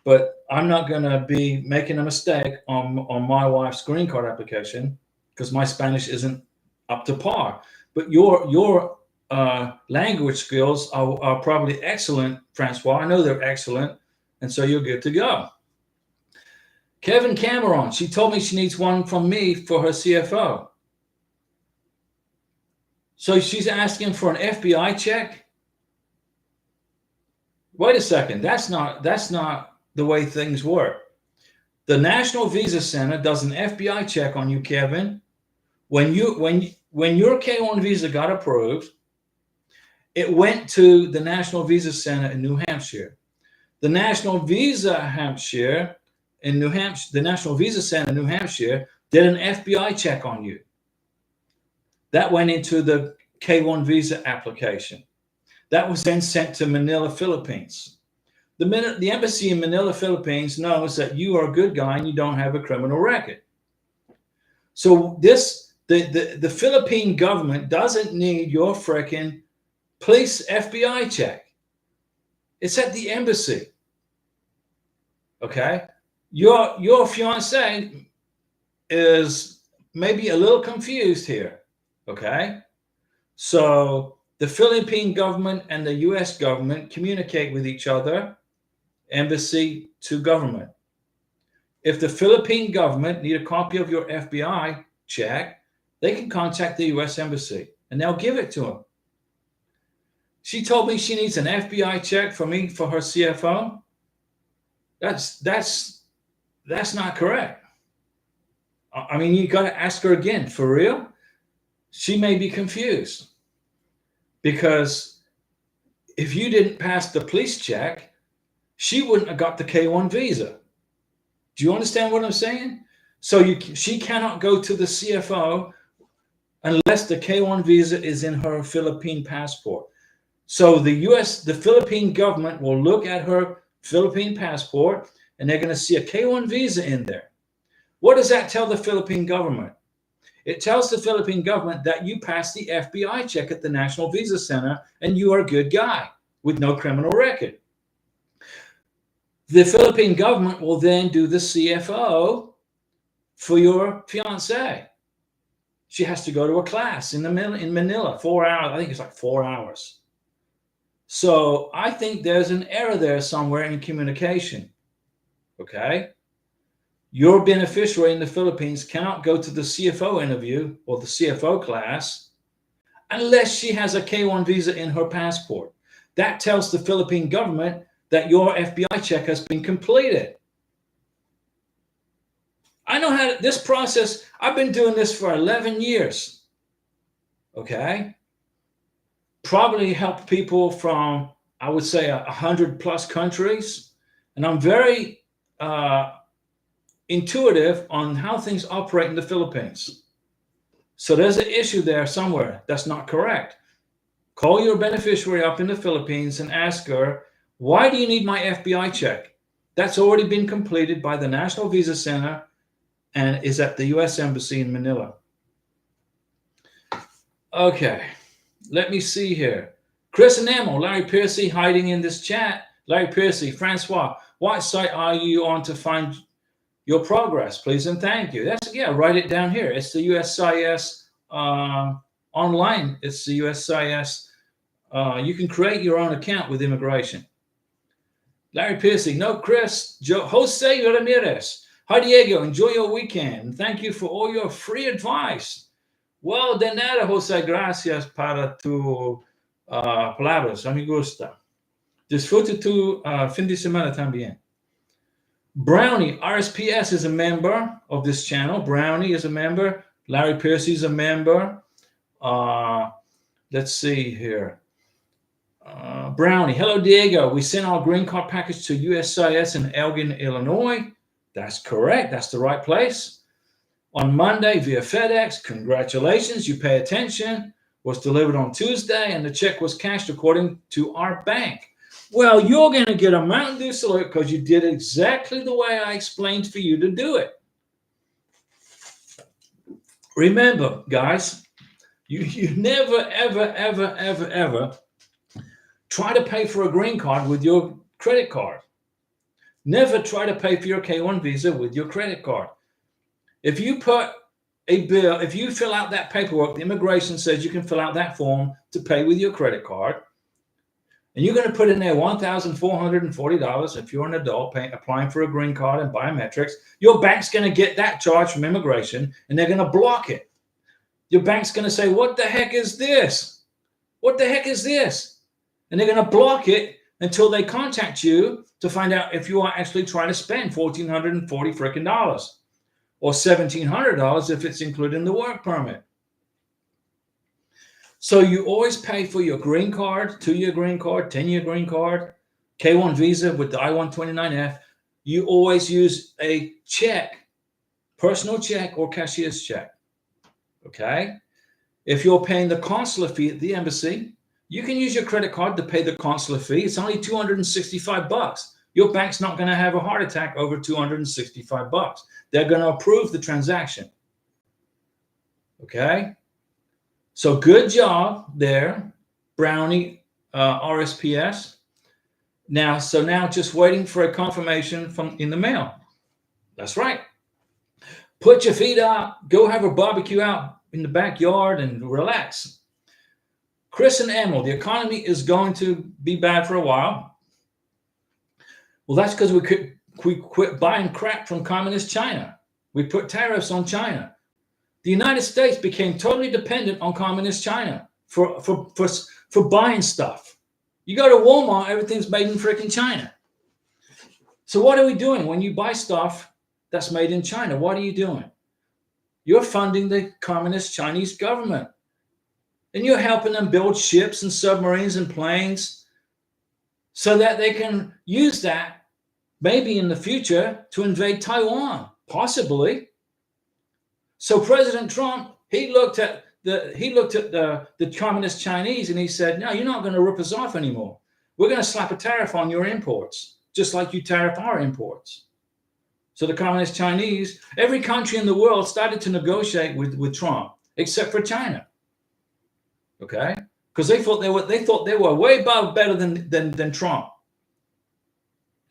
But I'm not going to be making a mistake on my wife's green card application because my Spanish isn't up to par. But your language skills are probably excellent, Francois. I know they're excellent, and so you're good to go. Kevin Cameron, she told me she needs one from me for her CFO. So she's asking for an FBI check? Wait a second, that's not the way things work. The National Visa Center does an FBI check on you, Kevin. When your K1 visa got approved, it went to the National Visa Center in New Hampshire. The National Visa Center in New Hampshire did an FBI check on you. That went into the K1 visa application. That was then sent to Manila, Philippines. The embassy in Manila, Philippines knows that you are a good guy and you don't have a criminal record. So the Philippine government doesn't need your frickin' police FBI check. It's at the embassy. Okay? Your fiance is maybe a little confused here. Okay? So the Philippine government and the US government communicate with each other, embassy to government. If the Philippine government need a copy of your FBI check, they can contact the US embassy and they'll give it to them. She told me she needs an FBI check for me for her CFO. That's not correct. I mean, you got to ask her again, for real? She may be confused because if you didn't pass the police check, she wouldn't have got the K1 visa. Do you understand what I'm saying? So she cannot go to the CFO unless the K1 visa is in her Philippine passport. So the Philippine government will look at her Philippine passport and they're going to see a K1 visa in there. What does that tell the Philippine government? It tells the Philippine government that you passed the FBI check at the National Visa Center and you are a good guy with no criminal record. The Philippine government will then do the CFO for your fiance. She has to go to a class in Manila, 4 hours. I think it's like 4 hours. So I think there's an error there somewhere in communication. Okay? Your beneficiary in the Philippines cannot go to the CFO interview or the CFO class unless she has a K1 visa in her passport. That tells the Philippine government that your FBI check has been completed. I know how this process, I've been doing this for 11 years. Okay? Probably helped people from, I would say, 100 plus countries. And I'm very intuitive on how things operate in the Philippines. So there's an issue there somewhere that's not correct. Call your beneficiary up in the Philippines and ask her, why do you need my FBI check? That's already been completed by the National Visa Center and is at the U.S. Embassy in Manila. Okay, let me see here. Chris and Emil, Larry Piercy hiding in this chat. Larry Piercy, Francois, what site are you on to find your progress, please and thank you? That's, yeah, write it down here. It's the USCIS online. It's the USCIS. You can create your own account with immigration. Larry Piercy, no Chris, Jose Ramirez. Hi Diego, enjoy your weekend. Thank you for all your free advice. Well, de nada, Jose, gracias para tu palabras. A mi gusta. Disfruta tu fin de semana también. Brownie, RSPS is a member of this channel. Brownie is a member. Larry Piercy is a member. Let's see here. Brownie, hello Diego. We sent our green card package to USCIS in Elgin, Illinois. That's correct. That's the right place. On Monday via FedEx. Congratulations. You pay attention. Was delivered on Tuesday and the check was cashed according to our bank. Well, you're going to get a Mountain Dew salute because you did exactly the way I explained for you to do it. Remember, guys, you never, ever, ever, ever, ever try to pay for a green card with your credit card. Never try to pay for your K1 visa with your credit card. If you put a bill, if you fill out that paperwork, the immigration says you can fill out that form to pay with your credit card. And you're going to put in there $1,440 if you're an adult applying for a green card and biometrics. Your bank's going to get that charge from immigration and they're going to block it. Your bank's going to say, what the heck is this? What the heck is this? And they're going to block it until they contact you to find out if you are actually trying to spend $1,440 freaking dollars or $1,700 if it's included in the work permit. So you always pay for your green card, 2-year green card, 10-year green card, K1 visa with the I-129F. You always use a check, personal check or cashier's check. Okay? If you're paying the consular fee at the embassy, you can use your credit card to pay the consular fee. It's only $265. Your bank's not going to have a heart attack over $265. They're going to approve the transaction. Okay? So good job there, Brownie, RSPS. Now just waiting for a confirmation from in the mail. That's right. Put your feet up, go have a barbecue out in the backyard and relax. Chris and Emil, the economy is going to be bad for a while. Well, that's because we quit buying crap from communist China. We put tariffs on China. The United States became totally dependent on communist China for buying stuff. You go to Walmart, everything's made in freaking China. So what are we doing when you buy stuff that's made in China? What are you doing? You're funding the communist Chinese government. And you're helping them build ships and submarines and planes so that they can use that maybe in the future to invade Taiwan, possibly. So President Trump, he looked at the communist Chinese and he said, no, you're not going to rip us off anymore. We're going to slap a tariff on your imports, just like you tariff our imports. So the communist Chinese, every country in the world started to negotiate with Trump, except for China. Okay? Because they thought they were way better than Trump.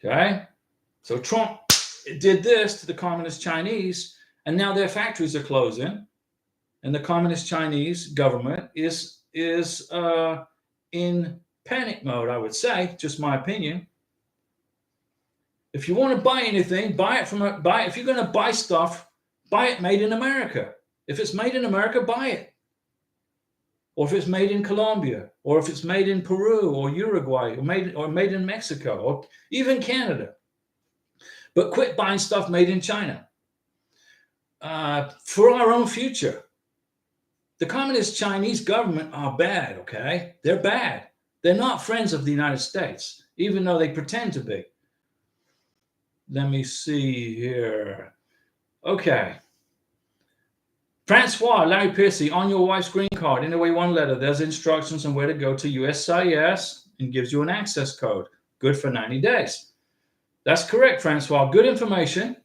Okay? So Trump did this to the communist Chinese, and now their factories are closing, and the communist Chinese government is in panic mode, I would say, just my opinion. If you want to buy anything, if you're going to buy stuff, buy it made in America. If it's made in America, buy it. Or if it's made in Colombia, or if it's made in Peru or Uruguay, or made in Mexico, or even Canada. But quit buying stuff made in China. For our own future. The communist Chinese government are bad, okay? They're bad. They're not friends of the United States, even though they pretend to be. Let me see here. Okay. Francois, Larry Piercy, on your wife's green card, in the way one letter, there's instructions on where to go to USCIS and gives you an access code. Good for 90 days. That's correct, Francois. Good information.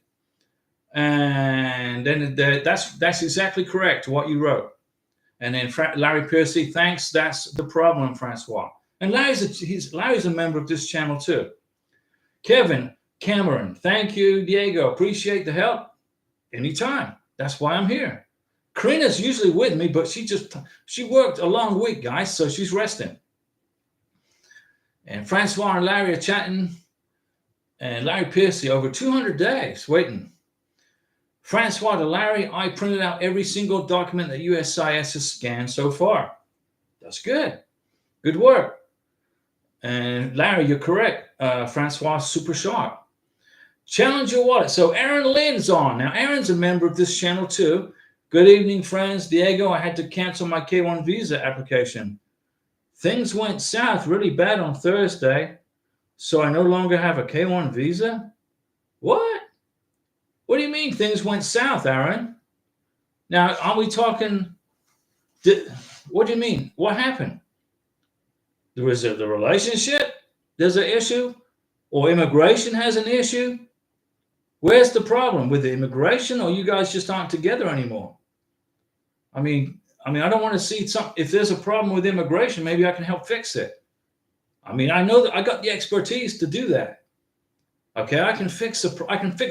And then that's exactly correct, what you wrote. And then Larry Piercy, thanks. That's the problem, Francois. And Larry's a member of this channel too. Kevin Cameron, thank you. Diego, appreciate the help. Anytime. That's why I'm here. Karina's usually with me, but she worked a long week, guys, so she's resting. And Francois and Larry are chatting. And Larry Piercy, over 200 days waiting. Francois to Larry, I printed out every single document that USCIS has scanned so far. That's good. Good work. And Larry, you're correct. Francois, super sharp. Challenge your wallet. So Aaron Lynn's on. Now, Aaron's a member of this channel too. Good evening, friends. Diego, I had to cancel my K1 visa application. Things went south really bad on Thursday, so I no longer have a K1 visa? What? What do you mean things went south, Aaron? Now, are we talking... What do you mean? What happened? Was it the relationship? There's an issue? Or immigration has an issue? Where's the problem? With the immigration, or you guys just aren't together anymore? I mean, I don't want to see if there's a problem with immigration, maybe I can help fix it. I mean, I know that I got the expertise to do that. Okay, I can fix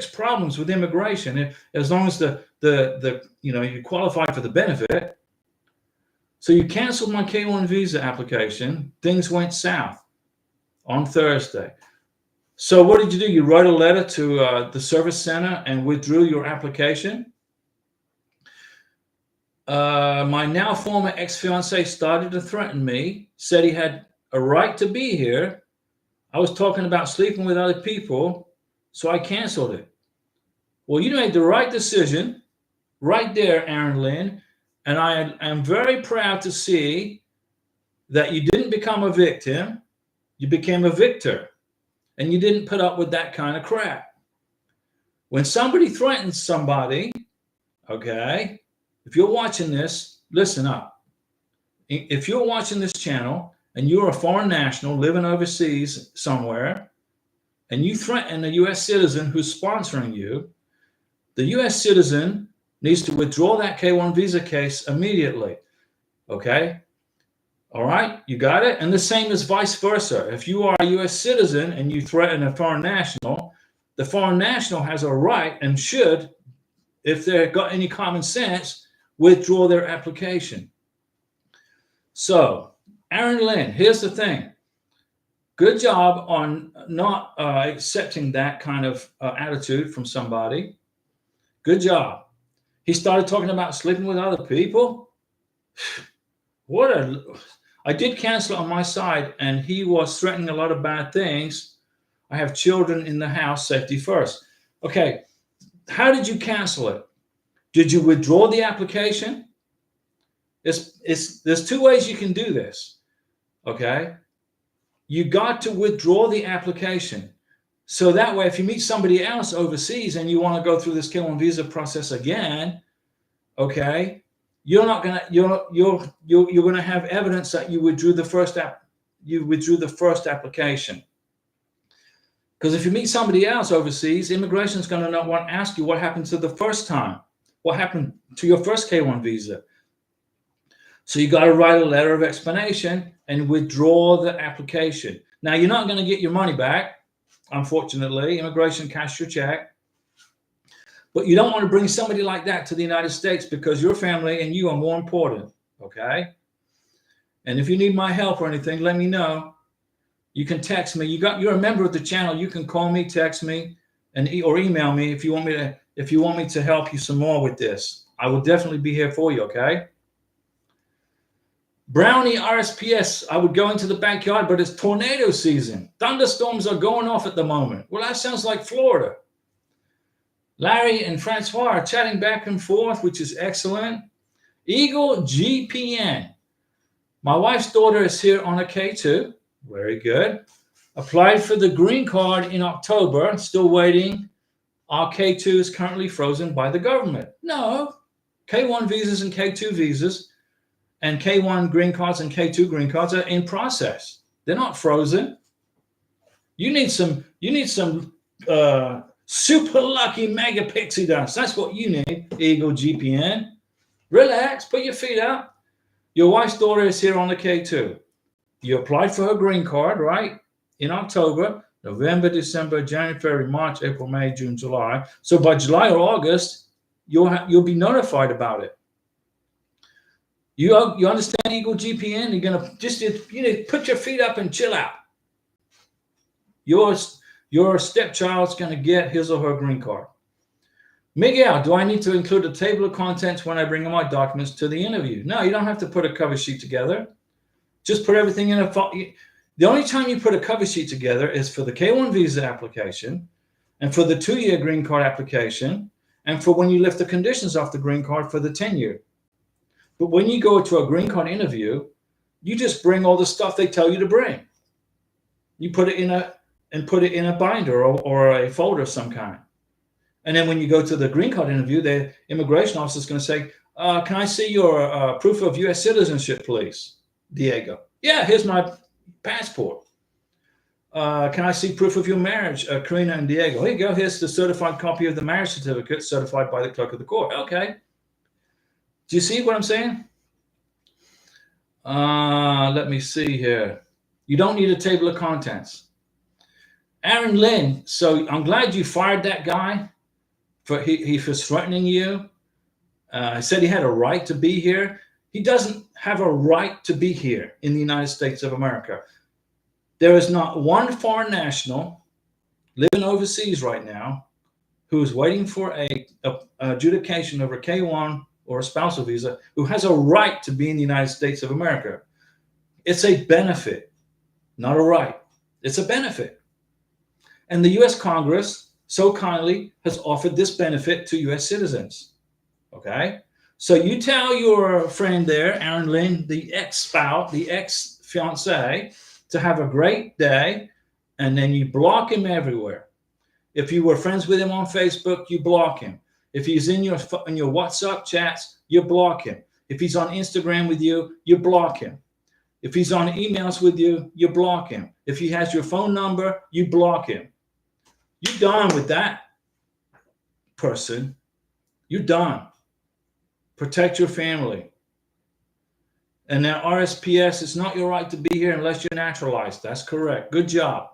problems with immigration as long as you qualify for the benefit. So you canceled my K1 visa application. Things went south on Thursday. So what did you do? You wrote a letter to the service center and withdrew your application? My now former ex-fiance started to threaten me, said he had a right to be here. I was talking about sleeping with other people, so I canceled it. Well, you made the right decision right there, Aaron Lynn, and I am very proud to see that you didn't become a victim. You became a victor, and you didn't put up with that kind of crap. When somebody threatens somebody, okay, if you're watching this, listen up. If you're watching this channel and you're a foreign national living overseas somewhere, and you threaten a U.S. citizen who's sponsoring you, the U.S. citizen needs to withdraw that K1 visa case immediately. Okay? All right? You got it? And the same is vice versa. If you are a U.S. citizen and you threaten a foreign national, the foreign national has a right and should, if they've got any common sense, withdraw their application. So, Aaron Lynn, here's the thing. Good job on not accepting that kind of attitude from somebody. Good job. He started talking about sleeping with other people. I did cancel on my side, and he was threatening a lot of bad things. I have children in the house, safety first. Okay, how did you cancel it? Did you withdraw the application? There's two ways you can do this, okay? You got to withdraw the application. So that way, if you meet somebody else overseas and you want to go through this K1 visa process again, okay, you're not gonna you're gonna have evidence that you withdrew the first application. Because if you meet somebody else overseas, immigration is going to not want to ask you what happened to the first time, what happened to your first K-1 visa. So you got to write a letter of explanation and withdraw the application. Now you're not going to get your money back, unfortunately. Immigration cashed your check. But you don't want to bring somebody like that to the United States because your family and you are more important, okay? And if you need my help or anything, let me know. You can text me. You're a member of the channel. You can call me, text me, or email me if you want me to help you some more with this. I will definitely be here for you, okay? Brownie RSPS, I would go into the backyard, but it's tornado season. Thunderstorms are going off at the moment. Well, that sounds like Florida. Larry and Francois are chatting back and forth, which is excellent. Eagle GPN. My wife's daughter is here on a K2. Very good. Applied for the green card in October. Still waiting. Our K2 is currently frozen by the government. No. K1 visas and K2 visas and K1 green cards and K2 green cards are in process. They're not frozen. You need some super lucky mega pixie dust. That's what you need, Eagle GPN. Relax, put your feet up. Your wife's daughter is here on the K2. You applied for her green card, right? In October, November, December, January, February, March, April, May, June, July. So by July or August, you'll be notified about it. You understand Eagle GPN? You're gonna just put your feet up and chill out. Your stepchild's gonna get his or her green card. Miguel, do I need to include a table of contents when I bring my documents to the interview? No, you don't have to put a cover sheet together. Just put everything in a file. The only time you put a cover sheet together is for the K1 visa application and for the 2-year green card application and for when you lift the conditions off the green card for the 10-year. But when you go to a green card interview, you just bring all the stuff they tell you to bring. You put it in a binder or a folder of some kind. And then when you go to the green card interview, the immigration officer is going to say, can I see your proof of U.S. citizenship, please, Diego? Yeah, here's my passport. Can I see proof of your marriage, Karina and Diego? Here you go. Here's the certified copy of the marriage certificate certified by the clerk of the court. Okay. Do you see what I'm saying? Let me see here. You don't need a table of contents. Aaron Lynn, so I'm glad you fired that guy. He was threatening you. He said he had a right to be here. He doesn't have a right to be here in the United States of America. There is not one foreign national living overseas right now who is waiting for a adjudication over K1 or a spousal visa who has a right to be in the United States of America. It's a benefit, not a right. It's a benefit. And the U.S. Congress so kindly has offered this benefit to U.S. citizens. Okay? So you tell your friend there, Aaron Lynn, the ex-spouse, the ex-fiance, to have a great day, and then you block him everywhere. If you were friends with him on Facebook, you block him. If he's in your WhatsApp chats, you block him. If he's on Instagram with you, you block him. If he's on emails with you, you block him. If he has your phone number, you block him. You're done with that person. You're done. Protect your family. And now RSPS, it's not your right to be here unless you're naturalized. That's correct. Good job.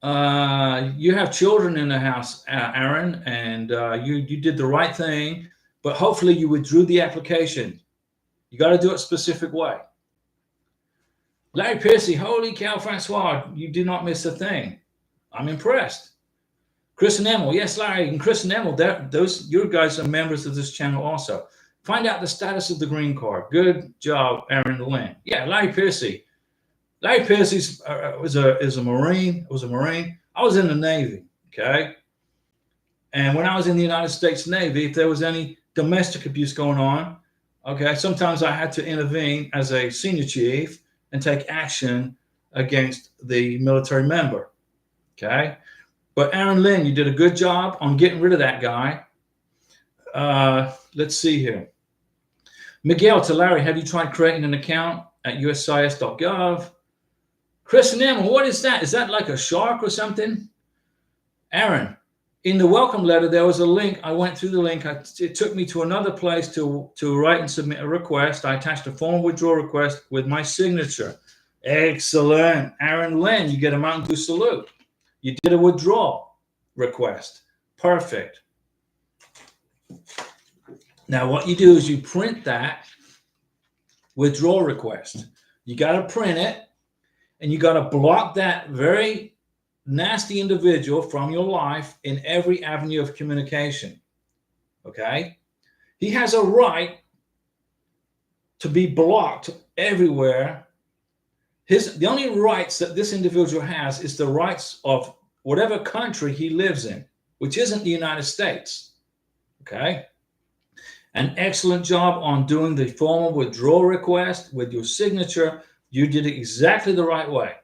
You have children in the house, Aaron, and you did the right thing, but hopefully you withdrew the application. You got to do it a specific way. Larry Piercy, holy cow, Francois, you did not miss a thing. I'm impressed. Chris and Emil, yes, Larry, and Chris and Emil, you guys are members of this channel also. Find out the status of the green card. Good job, Aaron Lynn. Yeah, Larry Piercy. Larry Piercy is a Marine. Was a Marine. I was in the Navy, okay? And when I was in the United States Navy, if there was any domestic abuse going on, okay, sometimes I had to intervene as a senior chief and take action against the military member, okay? But Aaron Lynn, you did a good job on getting rid of that guy. Let's see here. Miguel to Larry, have you tried creating an account at uscis.gov? Chris and Emma, what is that? Is that like a shark or something? Aaron, in the welcome letter, there was a link. I went through the link. It took me to another place to write and submit a request. I attached a formal withdrawal request with my signature. Excellent. Aaron Lynn, you get a Mountain Dew salute. You did a withdrawal request. Perfect. Now, what you do is you print that withdrawal request. You got to print it, and you got to block that very nasty individual from your life in every avenue of communication. Okay? He has a right to be blocked everywhere. The only rights that this individual has is the rights of whatever country he lives in, which isn't the United States. Okay? An excellent job on doing the formal withdrawal request with your signature. You did it exactly the right way.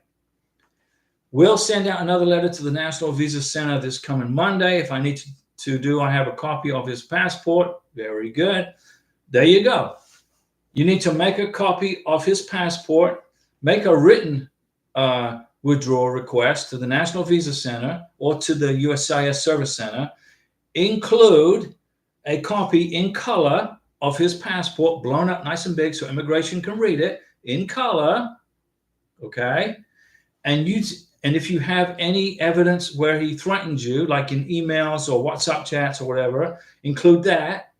We'll send out another letter to the National Visa Center this coming Monday. If I need to do, I have a copy of his passport. Very good. There you go. You need to make a copy of his passport, make a written withdrawal request to the National Visa Center or to the USCIS Service Center. Include a copy in color of his passport, blown up nice and big so immigration can read it in color, okay? And if you have any evidence where he threatened you, like in emails or WhatsApp chats or whatever, include that,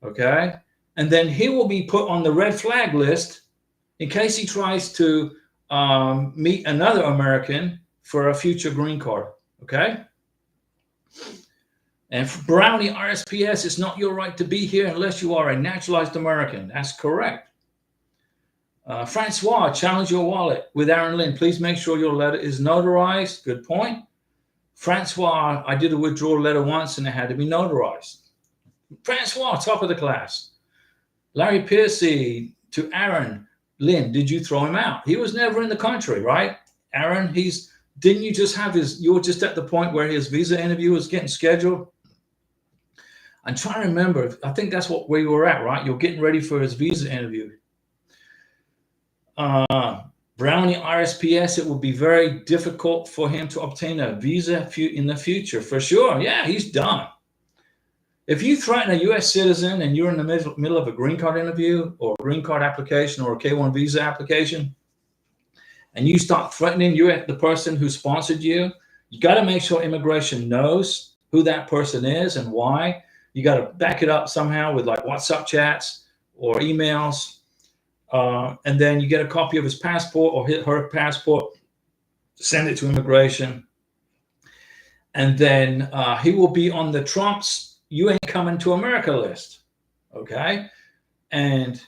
okay? And then he will be put on the red flag list in case he tries to meet another American for a future green card, okay? And for Brownie RSPS, it's not your right to be here unless you are a naturalized American. That's correct. Francois, challenge your wallet with Aaron Lynn. Please make sure your letter is notarized. Good point. Francois, I did a withdrawal letter once and it had to be notarized. Francois, top of the class. Larry Piercy to Aaron Lynn, did you throw him out? He was never in the country, right? Aaron, didn't you just have you were just at the point where his visa interview was getting scheduled? I'm trying to remember. I think that's where you were at, right? You're getting ready for his visa interview. Brownie RSPS, it would be very difficult for him to obtain a visa in the future, for sure. Yeah, he's done. If you threaten a U.S. citizen and you're in the middle of a green card interview or a green card application or a K-1 visa application, and you start threatening the person who sponsored you, you got to make sure immigration knows who that person is and why. You got to back it up somehow with like WhatsApp chats or emails. And then you get a copy of his passport or her passport, send it to immigration. And then he will be on the Trump's "You ain't coming to America" list. Okay? And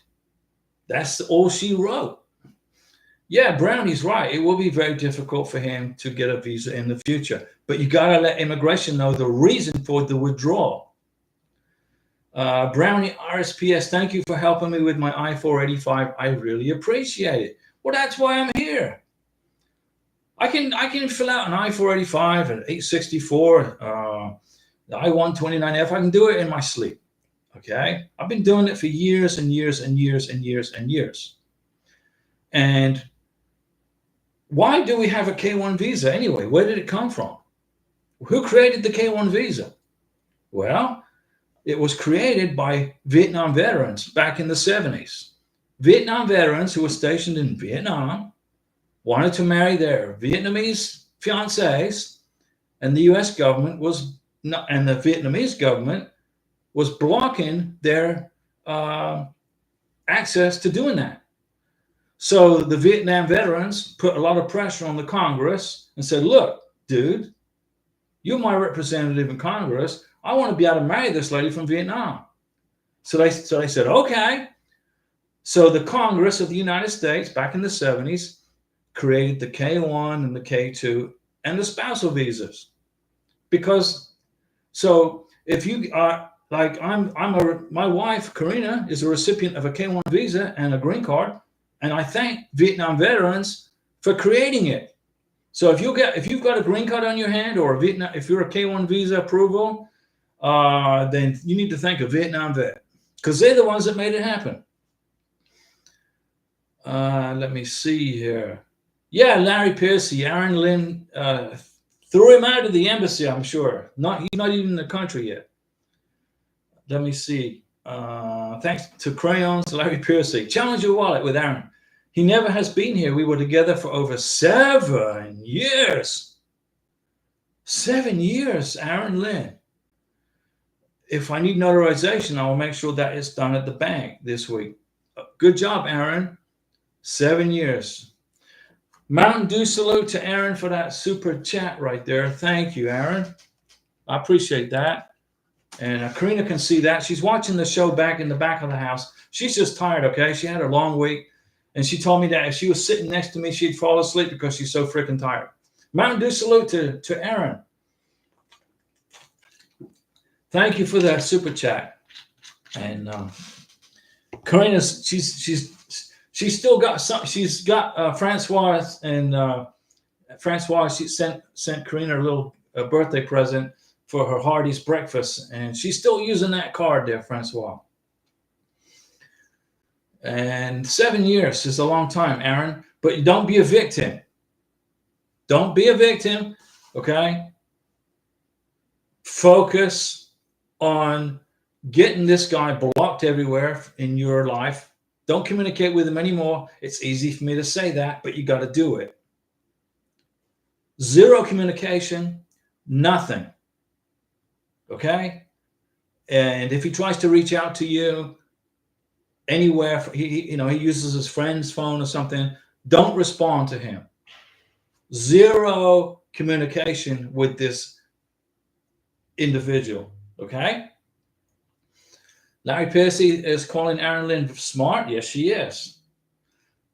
that's all she wrote. Yeah, Brownie's right. It will be very difficult for him to get a visa in the future. But you got to let immigration know the reason for the withdrawal. Brownie RSPS, thank you for helping me with my I-485. I really appreciate it. Well, that's why I'm here. I can fill out an I-485 and 864, the I-129F. I can do it in my sleep. Okay? I've been doing it for years and years and years and years and years. And why do we have a K-1 visa anyway? Where did it come from? Who created the K-1 visa? Well, it was created by Vietnam veterans back in the 70s. Vietnam veterans who were stationed in Vietnam wanted to marry their Vietnamese fiancés, and the U.S. government and the Vietnamese government was blocking their access to doing that. So the Vietnam veterans put a lot of pressure on the Congress and said, look, dude, you're my representative in Congress. I want to be able to marry this lady from Vietnam. So they said, okay. So the Congress of the United States back in the 70s created the K-1 and the K-2 and the spousal visas. So if you are like, my wife, Karina, is a recipient of a K-1 visa and a green card. And I thank Vietnam veterans for creating it. So if you've got a green card on your hand, or if you're a K-1 visa approval, then you need to thank a Vietnam vet, because they're the ones that made it happen. Let me see here. Yeah, Larry Piercy, Aaron Lynn threw him out of the embassy, I'm sure. He's not even in the country yet. Let me see. Thanks to Crayons, Larry Piercy. Challenge your wallet with Aaron. He never has been here. We were together for over 7 years. 7 years, Aaron Lynn. If I need notarization, I will make sure that it's done at the bank this week. Good job, Aaron. 7 years. Mountain Dew salute to Aaron for that super chat right there. Thank you, Aaron. I appreciate that. And Karina can see that. She's watching the show back in the back of the house. She's just tired, okay? She had a long week. And she told me that if she was sitting next to me, she'd fall asleep because she's so freaking tired. Mountain Dew salute to Aaron. Thank you for that super chat. And Karina's she's still got some. She's got Francois, and Francois. She sent Karina a little birthday present for her Hardee's breakfast, and she's still using that card there, Francois. And 7 years is a long time, Aaron. But don't be a victim. Don't be a victim, okay? Focus on getting this guy blocked everywhere in your life. Don't communicate with him anymore. It's easy for me to say that, but you got to do it. Zero communication, nothing. Okay? And if he tries to reach out to you anywhere, he uses his friend's phone or something, don't respond to him. Zero communication with this individual. Okay? Larry Piercy is calling Aaron Lynn smart. Yes, she is.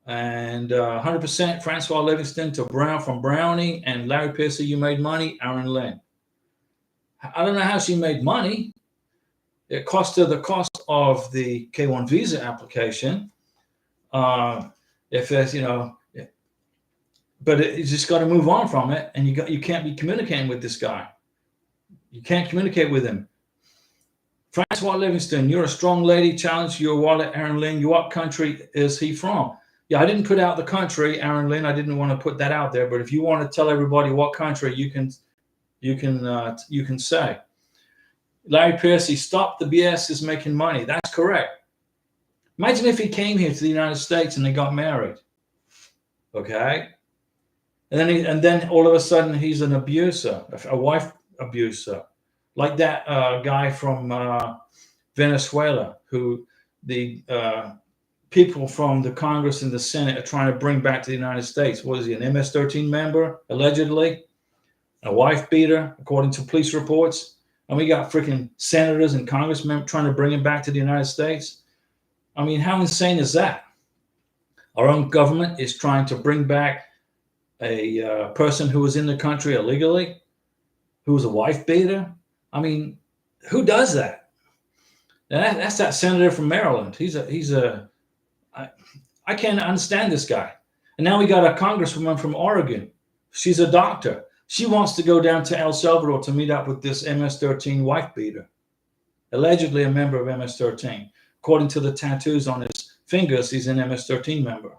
And 100% Francois Livingston to Brown from Brownie. And Larry Piercy, you made money. Aaron Lynn. I don't know how she made money. It cost her the cost of the K1 visa application. If there's, but you just got to move on from it. And you can't be communicating with this guy. You can't communicate with him. Francois Livingston, you're a strong lady. Challenge your wallet, Aaron Lynn. What country is he from? Yeah, I didn't put out the country, Aaron Lynn. I didn't want to put that out there. But if you want to tell everybody what country, you can say. Larry Piercy, stop the BS is making money. That's correct. Imagine if he came here to the United States and they got married. Okay? And then all of a sudden he's an abuser, a wife abuser. Like that guy from Venezuela, who the people from the Congress and the Senate are trying to bring back to the United States. What is he, an MS-13 member, allegedly? A wife beater, according to police reports. And we got freaking senators and congressmen trying to bring him back to the United States. I mean, how insane is that? Our own government is trying to bring back a person who was in the country illegally, who was a wife beater. I mean, who does that? And that's that senator from Maryland. I can't understand this guy. And now we got a congresswoman from Oregon. She's a doctor. She wants to go down to El Salvador to meet up with this MS-13 wife beater, allegedly a member of MS-13. According to the tattoos on his fingers, he's an MS-13 member.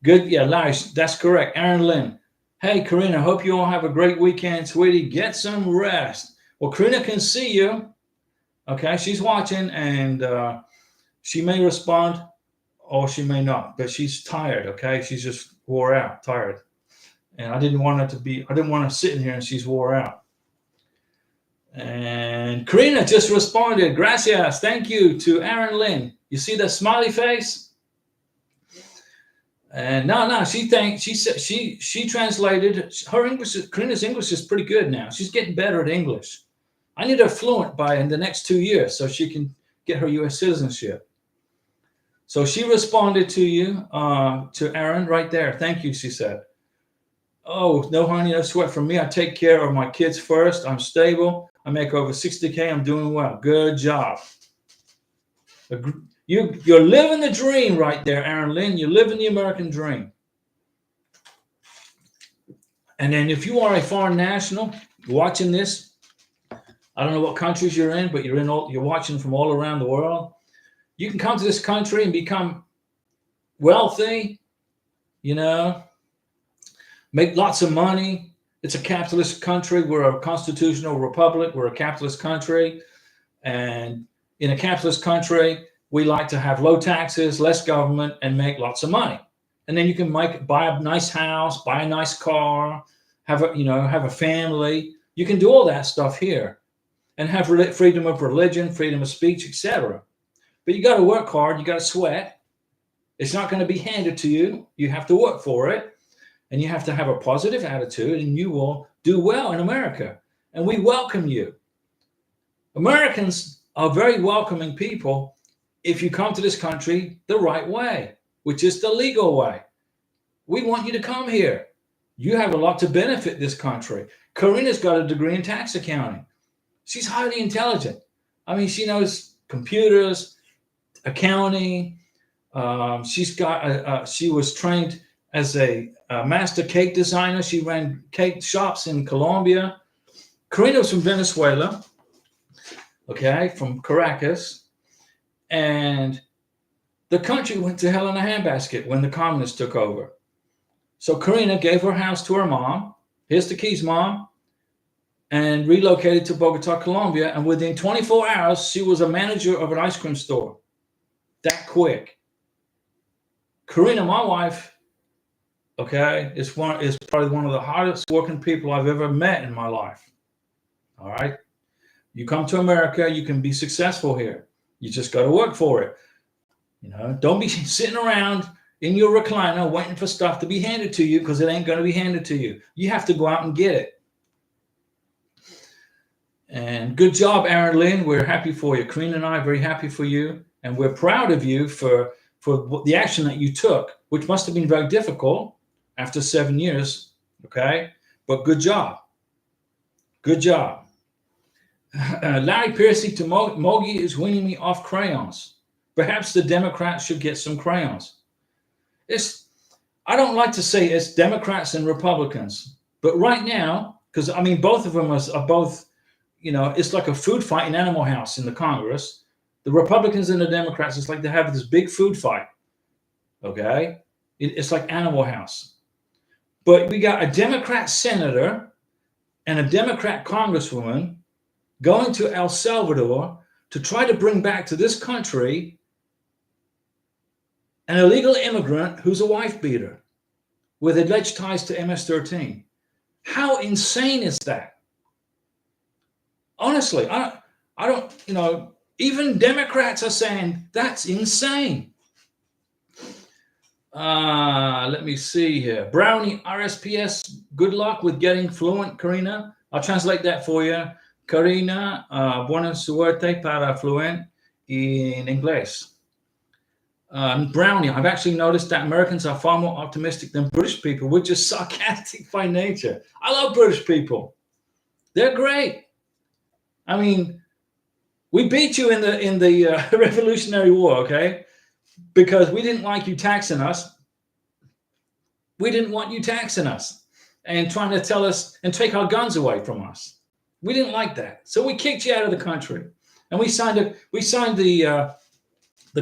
Good, yeah, Larry, that's correct. Aaron Lynn. Hey, Karina, hope you all have a great weekend, sweetie. Get some rest. Well, Karina can see you. Okay, she's watching, and she may respond or she may not, but she's tired, okay? She's just wore out, tired. And I didn't want her sitting here and she's wore out. And Karina just responded, gracias, thank you, to Aaron Lynn. You see the smiley face? And she translated her English. Karina's English is pretty good now. She's getting better at English. I need her fluent by in the next 2 years so she can get her U.S. citizenship. So she responded to you, to Aaron right there. Thank you, she said. Oh, no honey, no sweat for me. I take care of my kids first. I'm stable. I make over 60K. I'm doing well. Good job. You're living the dream right there, Aaron Lynn. You're living the American dream. And then if you are a foreign national watching this, I don't know what countries you're in, but you're watching from all around the world. You can come to this country and become wealthy, you know, make lots of money. It's a capitalist country. We're a constitutional republic. We're a capitalist country. And in a capitalist country, we like to have low taxes, less government, and make lots of money. And then you can buy a nice house, buy a nice car, have a family. You can do all that stuff here and have freedom of religion, freedom of speech, etc. But you got to work hard. You got to sweat. It's not going to be handed to you. You have to work for it, and you have to have a positive attitude, and you will do well in America. And we welcome you. Americans are very welcoming people if you come to this country the right way, which is the legal way. We want you to come here. You have a lot to benefit this country. Karina's got a degree in tax accounting. She's highly intelligent. I mean, she knows computers, accounting. She was trained as a master cake designer. She ran cake shops in Colombia. Karina was from Venezuela, okay, from Caracas. And the country went to hell in a handbasket when the communists took over. So Karina gave her house to her mom. Here's the keys, Mom. And relocated to Bogota, Colombia. And within 24 hours, she was a manager of an ice cream store. That quick. Karina, my wife, okay, is probably one of the hardest working people I've ever met in my life. All right. You come to America, you can be successful here. You just got to work for it. You know, don't be sitting around in your recliner waiting for stuff to be handed to you, because it ain't going to be handed to you. You have to go out and get it. And good job, Aaron Lynn. We're happy for you. Karina and I are very happy for you. And we're proud of you for the action that you took, which must have been very difficult after 7 years. Okay. But good job. Good job. Larry Piercy to Mogi is winning me off crayons. Perhaps the Democrats should get some crayons. I don't like to say it's Democrats and Republicans, but right now, because I mean, both of them are both, you know, it's like a food fight in Animal House in the Congress. The Republicans and the Democrats, it's like they have this big food fight. Okay. It's like Animal House. But we got a Democrat senator and a Democrat congresswoman going to El Salvador to try to bring back to this country an illegal immigrant who's a wife beater with alleged ties to MS-13. How insane is that? Honestly, I don't, you know, even Democrats are saying that's insane. Let me see here. Brownie RSPS, good luck with getting fluent, Karina. I'll translate that for you. Karina, buena suerte para fluent in inglés. Brownie, I've actually noticed that Americans are far more optimistic than British people. We're just sarcastic by nature. I love British people. They're great. I mean, we beat you in the Revolutionary War, okay? Because we didn't like you taxing us. We didn't want you taxing us and trying to tell us and take our guns away from us. We didn't like that. So we kicked you out of the country. And we signed the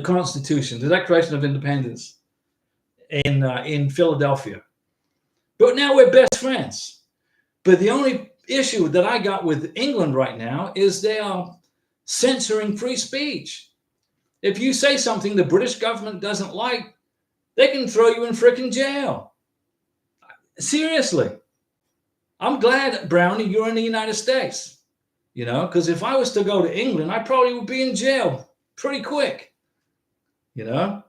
Constitution, the Declaration of Independence in Philadelphia. But now we're best friends. But the only issue that I got with England right now is they are censoring free speech. If you say something the British government doesn't like, they can throw you in frickin' jail. Seriously. I'm glad, Brownie, you're in the United States. You know, because if I was to go to England, I probably would be in jail pretty quick. You know,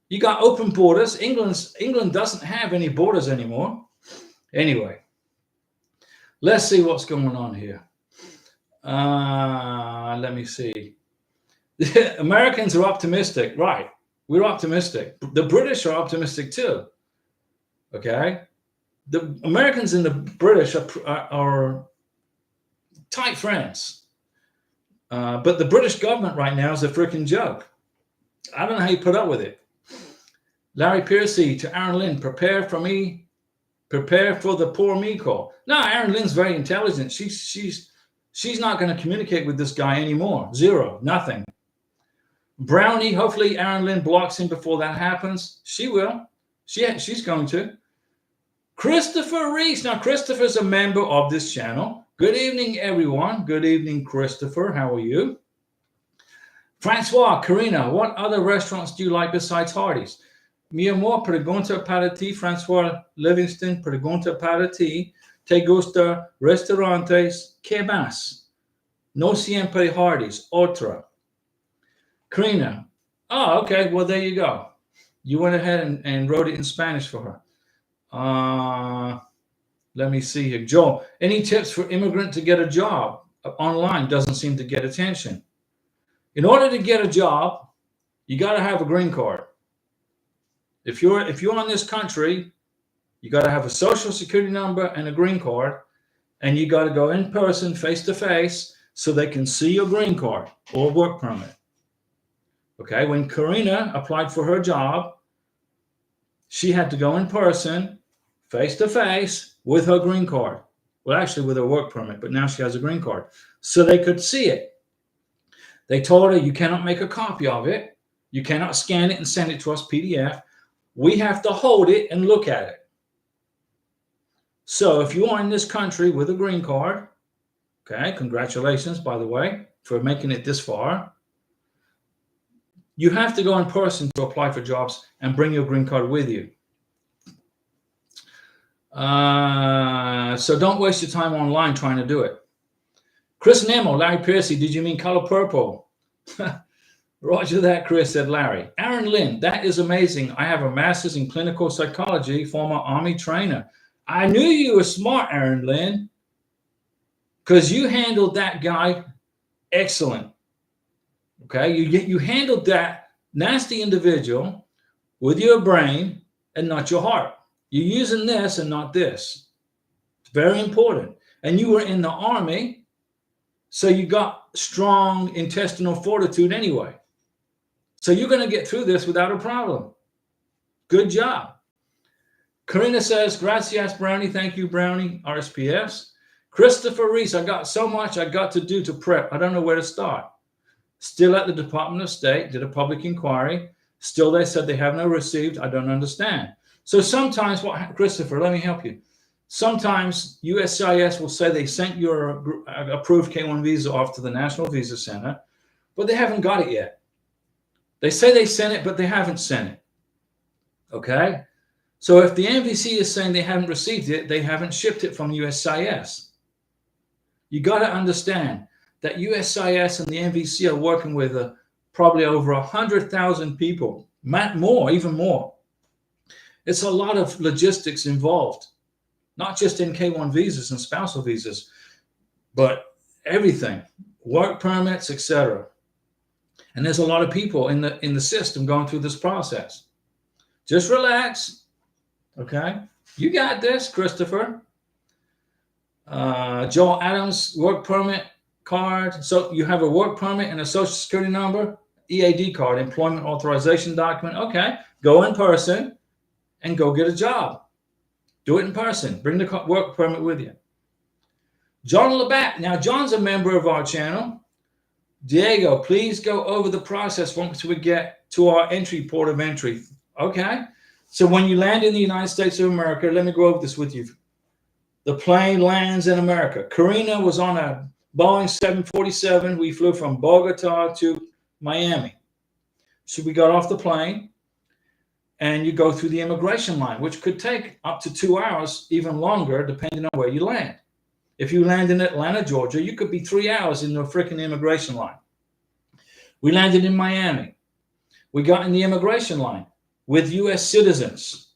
you got open borders. England doesn't have any borders anymore. Anyway, let's see what's going on here. Let me see. The Americans are optimistic, right? We're optimistic. The British are optimistic too. Okay, the Americans and the British are tight friends, but the British government right now is a freaking joke. I don't know how you put up with it. Larry Piercy to Aaron Lynn, prepare for the poor me call. No, Aaron Lynn's very intelligent. She's not going to communicate with this guy anymore. Zero, nothing. Brownie, hopefully Aaron Lynn blocks him before that happens. She will. She's going to. Christopher Reese. Now, Christopher's a member of this channel. Good evening, everyone. Good evening, Christopher. How are you? Francois, Karina, what other restaurants do you like besides Hardee's? Mi amor, pregunta para ti, Francois Livingston. Pregunta para ti. ¿Te gusta restaurantes? ¿Qué más? No siempre Hardee's. Otra. Karina. Oh, okay. Well, there you go. You went ahead and wrote it in Spanish for her. Let me see here. Joel, any tips for immigrant to get a job online? Doesn't seem to get attention. In order to get a job, you got to have a green card. If you're in this country, you got to have a social security number and a green card, and you got to go in person, face to face, so they can see your green card or work permit. Okay, when Karina applied for her job, she had to go in person, face to face, with her green card. Well, actually with her work permit, but now she has a green card. So they could see it. They told her, you cannot make a copy of it. You cannot scan it and send it to us PDF. We have to hold it and look at it. So if you are in this country with a green card, okay, congratulations, by the way, for making it this far. You have to go in person to apply for jobs and bring your green card with you. So don't waste your time online trying to do it. Chris Nemo, Larry Piercy, did you mean color purple? Roger that, Chris, said Larry. Aaron Lynn, that is amazing. I have a master's in clinical psychology, former Army trainer. I knew you were smart, Aaron Lynn, because you handled that guy excellent. Okay, you handled that nasty individual with your brain and not your heart. You're using this and not this. It's very important. And you were in the Army, so you got strong intestinal fortitude anyway. So you're going to get through this without a problem. Good job. Karina says, gracias, Brownie. Thank you, Brownie, RSPS. Christopher Reese, I got so much I got to do to prep. I don't know where to start. Still at the Department of State, did a public inquiry. Still, they said they have no received. I don't understand. So sometimes, Christopher, let me help you. Sometimes USCIS will say they sent your approved K-1 visa off to the National Visa Center, but they haven't got it yet. They say they sent it, but they haven't sent it. Okay? So if the NVC is saying they haven't received it, they haven't shipped it from USCIS. You got to understand that USCIS and the NVC are working with probably over 100,000 people, more, even more. It's a lot of logistics involved, not just in K-1 visas and spousal visas, but everything, work permits, etc. And there's a lot of people in the system going through this process. Just relax, okay? You got this, Christopher. Joel Adams, work permit card. So you have a work permit and a social security number, EAD card, employment authorization document. Okay, go in person and go get a job. Do it in person. Bring the work permit with you. John Labatt. Now, John's a member of our channel. Diego, please go over the process once we get to our port of entry. Okay. So when you land in the United States of America, let me go over this with you. The plane lands in America. Karina was on a Boeing 747. We flew from Bogota to Miami. So we got off the plane and you go through the immigration line, which could take up to 2 hours, even longer, depending on where you land. If you land in Atlanta, Georgia, you could be 3 hours in the freaking immigration line. We landed in Miami. We got in the immigration line with U.S. citizens.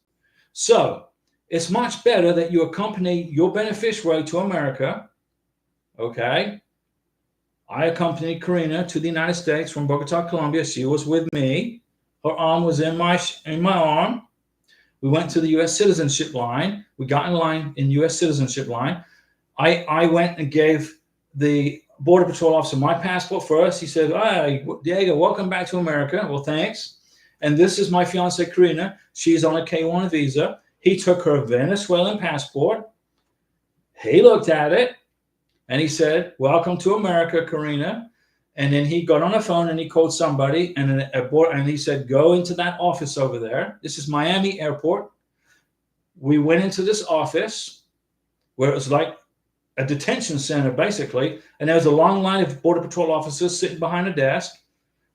So it's much better that you accompany your beneficiary to America. Okay. I accompanied Karina to the United States from Bogota, Colombia. She was with me. Her arm was in my arm. We went to the U.S. citizenship line. We got in line in U.S. citizenship line. I went and gave the Border Patrol officer my passport first. He said, "Hi, Diego, welcome back to America." Well, thanks. And this is my fiancee, Karina. She's on a K-1 visa. He took her Venezuelan passport. He looked at it. And he said, "Welcome to America, Karina." And then he got on the phone and he called somebody and he said, "Go into that office over there. This is Miami Airport." We went into this office where it was like a detention center, basically. And there was a long line of Border Patrol officers sitting behind a desk.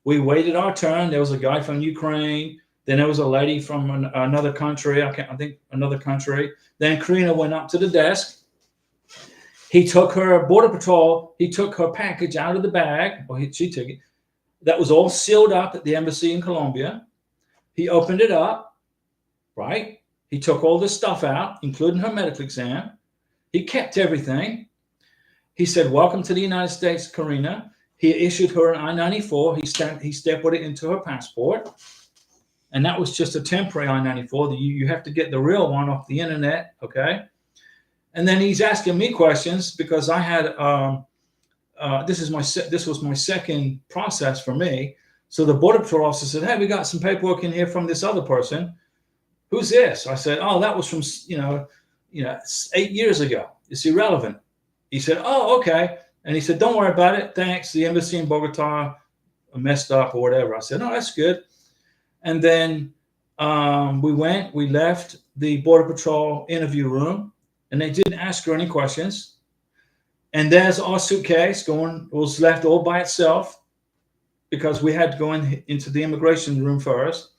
We waited our turn. There was a guy from Ukraine. Then there was a lady from another country. I think another country. Then Karina went up to the desk. He took her Border Patrol. He took her package out of the bag, or she took it. That was all sealed up at the embassy in Colombia. He opened it up, right? He took all this stuff out, including her medical exam. He kept everything. He said, "Welcome to the United States, Karina." He issued her an I-94. He stapled it into her passport. And that was just a temporary I-94. You have to get the real one off the internet, okay? And then he's asking me questions because I had this was my second process for me. So the Border Patrol officer said, "Hey, we got some paperwork in here from this other person. Who's this?" I said, "Oh, that was from 8 years ago. It's irrelevant." He said, "Oh, okay." And he said, "Don't worry about it. Thanks. The embassy in Bogota messed up or whatever." I said, "No, that's good." And then we left the Border Patrol interview room, and they didn't ask her any questions. And there's our suitcase was left all by itself because we had to go into the immigration room first.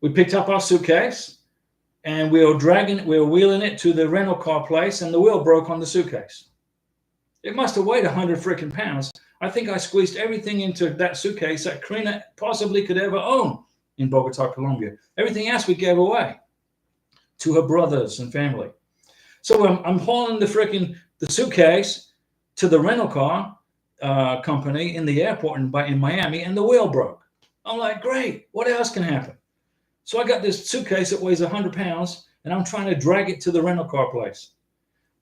We picked up our suitcase and we were wheeling it to the rental car place, and the wheel broke on the suitcase. It must have weighed 100 freaking pounds. I think I squeezed everything into that suitcase that Karina possibly could ever own in Bogota, Colombia. Everything else we gave away to her brothers and family. So I'm hauling the suitcase to the rental car company in the airport in Miami, and the wheel broke. I'm like, great, what else can happen? So I got this suitcase that weighs 100 pounds, and I'm trying to drag it to the rental car place.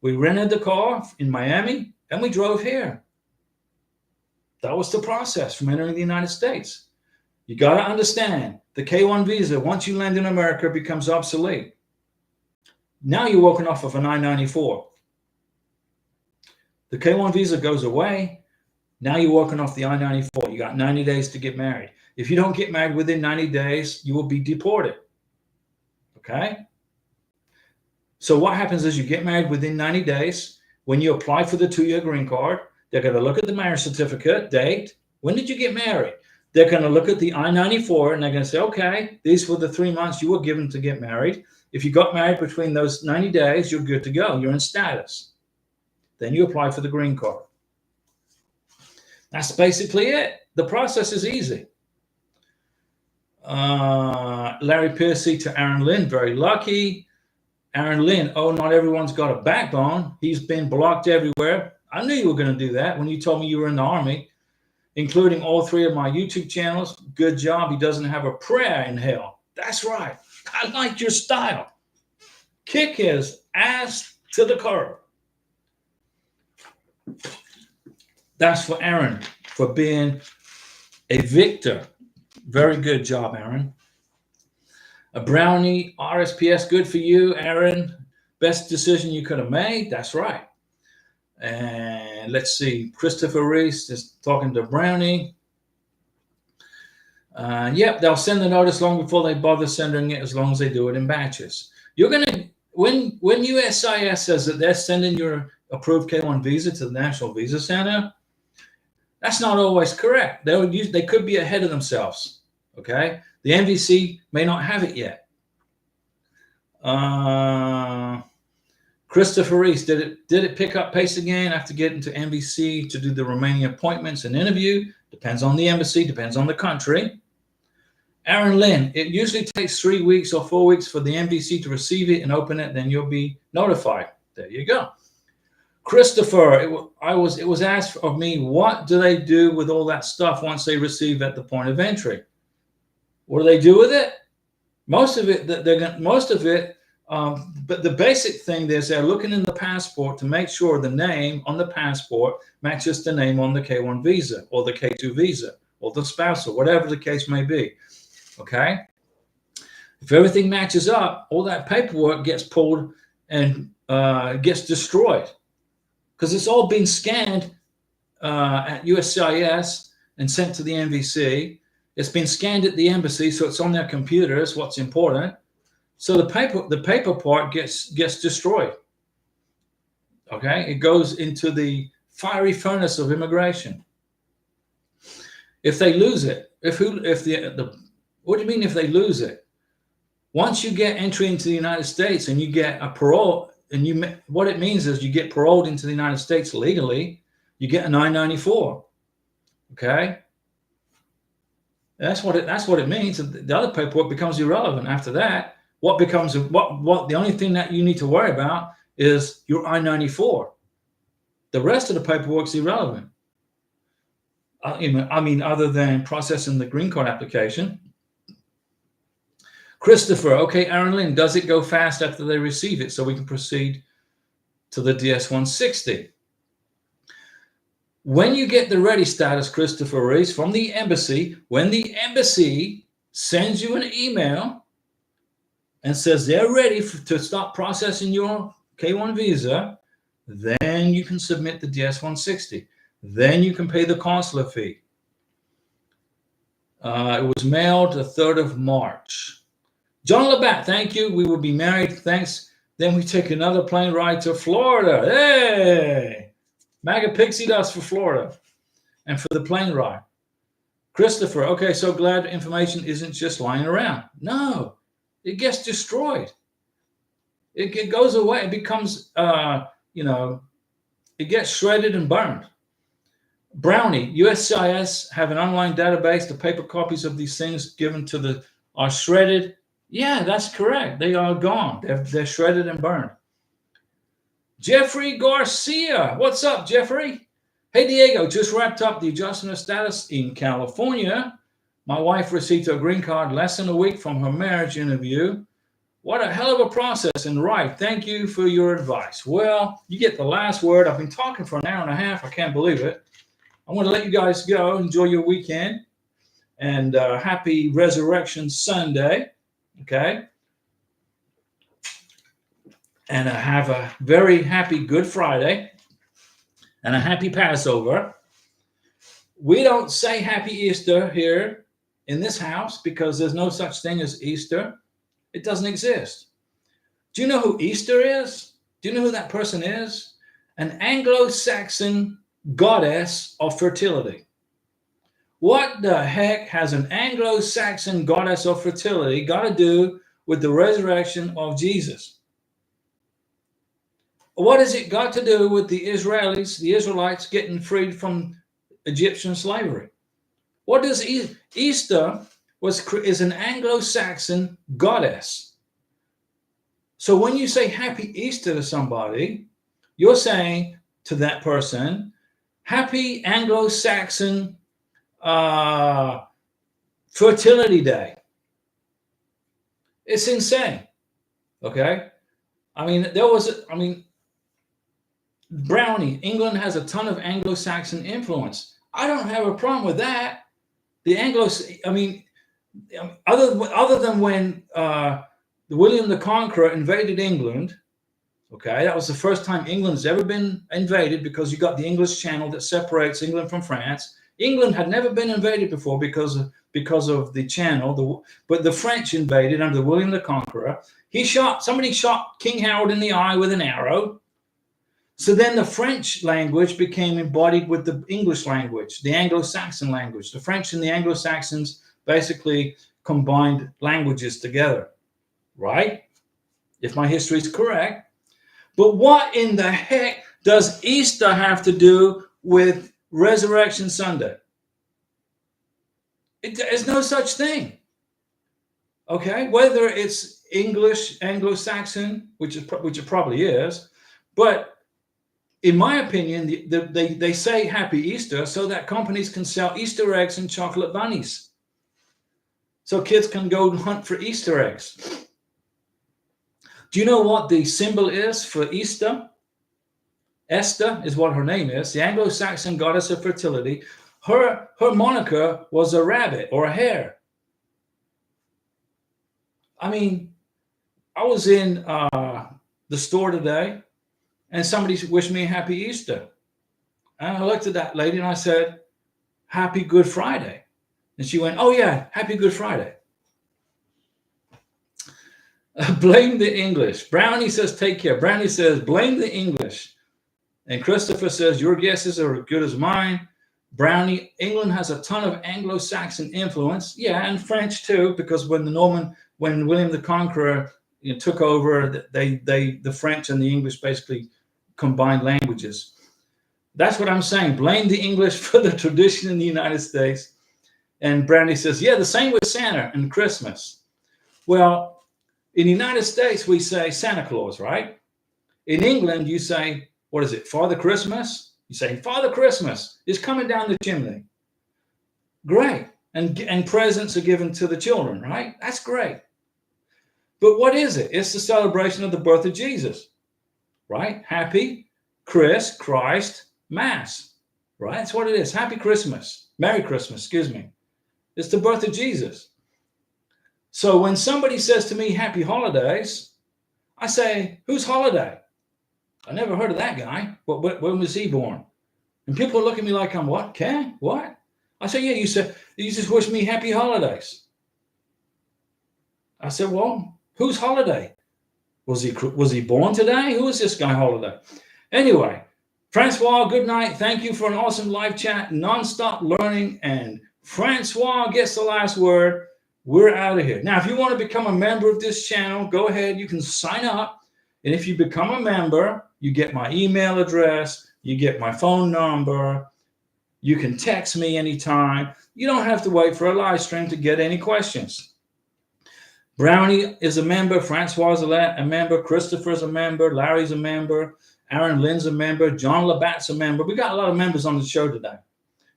We rented the car in Miami, and we drove here. That was the process from entering the United States. You got to understand, the K-1 visa, once you land in America, becomes obsolete. Now you're working off of an I-94. The K-1 visa goes away. Now you're working off the I-94. You got 90 days to get married. If you don't get married within 90 days, you will be deported. Okay? So what happens is you get married within 90 days. When you apply for the 2-year green card, they're going to look at the marriage certificate, date. When did you get married? They're going to look at the I-94 and they're going to say, okay, these were the 3 months you were given to get married. If you got married between those 90 days, you're good to go. You're in status. Then you apply for the green card. That's basically it. The process is easy. Larry Piercy to Aaron Lynn, very lucky. Aaron Lynn, oh, not everyone's got a backbone. He's been blocked everywhere. I knew you were going to do that when you told me you were in the Army, including all 3 of my YouTube channels. Good job. He doesn't have a prayer in hell. That's right. I like your style. Kick his ass to the curb. That's for Aaron, for being a victor. Very good job, Aaron. A brownie, RSPS, good for you, Aaron. Best decision you could have made. That's right. And let's see, Christopher Reese is talking to Brownie. Yep, they'll send the notice long before they bother sending it, as long as they do it in batches. You're gonna when USIS says that they're sending your approved K-1 visa to the National Visa Center, that's not always correct. They could be ahead of themselves. Okay, the NVC may not have it yet. Christopher Reese, did it pick up pace again after getting to NVC to do the remaining appointments and interview? Depends on the embassy, depends on the country. Aaron Lynn, it usually takes 3 weeks or 4 weeks for the NVC to receive it and open it, then you'll be notified. There you go. Christopher, it was asked of me, what do they do with all that stuff once they receive at the point of entry? What do they do with it? Most of it, but the basic thing is they're looking in the passport to make sure the name on the passport matches the name on the K-1 visa or the K-2 visa or the spousal, whatever the case may be. Okay? If everything matches up, all that paperwork gets pulled and gets destroyed because it's all been scanned at USCIS and sent to the NVC. It's been scanned at the embassy, so it's on their computers. What's important? So the paper part gets destroyed. Okay, it goes into the fiery furnace of immigration. If they lose it, what do you mean if they lose it? Once you get entry into the United States and you get a parole, and what it means is you get paroled into the United States legally, you get a I-94. Okay, that's what it means. The other paperwork becomes irrelevant after that. What becomes what the only thing that you need to worry about is your I-94. The rest of the paperwork's irrelevant. I mean, other than processing the green card application. Christopher, okay, Aaron Lynn, does it go fast after they receive it so we can proceed to the DS-160? When you get the ready status, Christopher Reese, from the embassy, when the embassy sends you an email and says they're ready to start processing your K-1 visa, then you can submit the DS-160. Then you can pay the consular fee. It was mailed the 3rd of March. John Labatt, thank you. We will be married. Thanks. Then we take another plane ride to Florida. Hey! MAGA Pixie Dust for Florida and for the plane ride. Christopher, okay, so glad information isn't just lying around. No, it gets destroyed. It goes away. It becomes, it gets shredded and burned. Brownie, USCIS have an online database. The paper copies of these things given to the are shredded. Yeah, that's correct. They are gone. They're shredded and burned. Jeffrey Garcia. What's up, Jeffrey? Hey, Diego, just wrapped up the adjustment of status in California. My wife received her green card less than a week from her marriage interview. What a hell of a process, and right. Thank you for your advice. Well, you get the last word. I've been talking for an hour and a half. I can't believe it. I want to let you guys go. Enjoy your weekend. And happy Resurrection Sunday. Okay? And have a very happy Good Friday. And a happy Passover. We don't say Happy Easter here in this house because there's no such thing as Easter. It doesn't exist. Do you know who Easter is? Do you know who that person is? An Anglo-Saxon goddess of fertility. What the heck has an Anglo-Saxon goddess of fertility got to do with the resurrection of Jesus? What has it got to do with the Israelites getting freed from Egyptian slavery? What does Easter is an Anglo-Saxon goddess. So when you say Happy Easter to somebody, you're saying to that person, Happy Anglo-Saxon Fertility Day. It's insane. Okay? Brownie, England has a ton of Anglo-Saxon influence. I don't have a problem with that. Other than when William the Conqueror invaded England, okay, that was the first time England's ever been invaded because you got the English Channel that separates England from France. England had never been invaded before because of the Channel, but the French invaded under William the Conqueror. Somebody shot King Harold in the eye with an arrow. So then the French language became embodied with the English language, the Anglo-Saxon language. The French and the Anglo-Saxons basically combined languages together, right? If my history is correct. But what in the heck does Easter have to do with Resurrection Sunday? There's no such thing. Okay, whether it's English, Anglo-Saxon, which it probably is, but in my opinion, they say Happy Easter so that companies can sell Easter eggs and chocolate bunnies. So kids can go hunt for Easter eggs. Do you know what the symbol is for Easter? Esther is what her name is, the Anglo-Saxon goddess of fertility. Her moniker was a rabbit or a hare. I mean, I was in the store today, and somebody wished me a happy Easter. And I looked at that lady and I said, Happy Good Friday. And she went, oh yeah, Happy Good Friday. Blame the English. Brownie says, take care. Brownie says, blame the English. And Christopher says, your guesses are as good as mine. Brownie, England has a ton of Anglo-Saxon influence. Yeah, and French too, because when William the Conqueror took over, the French and the English basically combined languages. That's what I'm saying. Blame the English for the tradition in the United States. And Brownie says, yeah, the same with Santa and Christmas. Well, in the United States, we say Santa Claus, right? In England, you say, what is it, Father Christmas? You say, Father Christmas is coming down the chimney. Great. And presents are given to the children, right? That's great. But what is it? It's the celebration of the birth of Jesus, right? Happy Christ Mass, right? That's what it is. Happy Christmas. Merry Christmas, excuse me. It's the birth of Jesus. So when somebody says to me, Happy Holidays, I say, whose holiday? I never heard of that guy. When was he born? And people look at me like I'm what? Okay, what? I say, yeah, you just wish me happy holidays. I said, well, whose holiday? Was he born today? Who is this guy holiday? Anyway, Francois, good night. Thank you for an awesome live chat, nonstop learning. And Francois gets the last word. We're out of here. Now, if you want to become a member of this channel, go ahead. You can sign up. And if you become a member, you get my email address. You get my phone number. You can text me anytime. You don't have to wait for a live stream to get any questions. Brownie is a member. Francois is a member. Christopher's a member. Larry's a member. Aaron Lynn's a member. John Labatt's a member. We got a lot of members on the show today.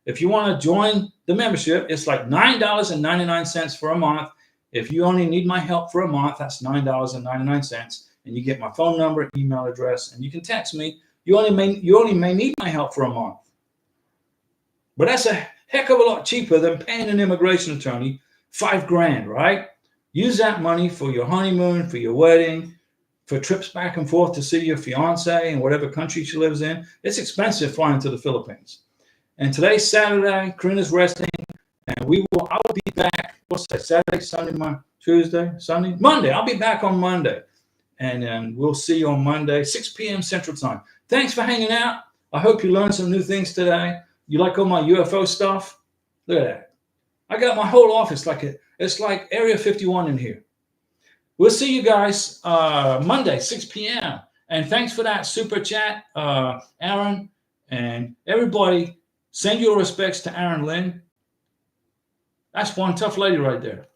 If you want to join the membership, it's like $9.99 for a month. If you only need my help for a month, that's $9.99. And you get my phone number, email address, and you can text me. You only may need my help for a month. But that's a heck of a lot cheaper than paying an immigration attorney $5,000, right? Use that money for your honeymoon, for your wedding, for trips back and forth to see your fiance in whatever country she lives in. It's expensive flying to the Philippines. And today's Saturday, Karina's resting, and I will be back. What's that? Saturday, Sunday, Tuesday, Sunday, Monday. I'll be back on Monday. And we'll see you on Monday, 6 p.m. Central Time. Thanks for hanging out. I hope you learned some new things today. You like all my UFO stuff? Look at that. I got my whole office it's like Area 51 in here. We'll see you guys Monday, 6 p.m. And thanks for that super chat, Aaron, and everybody. Send your respects to Aaron Lynn. That's one tough lady right there.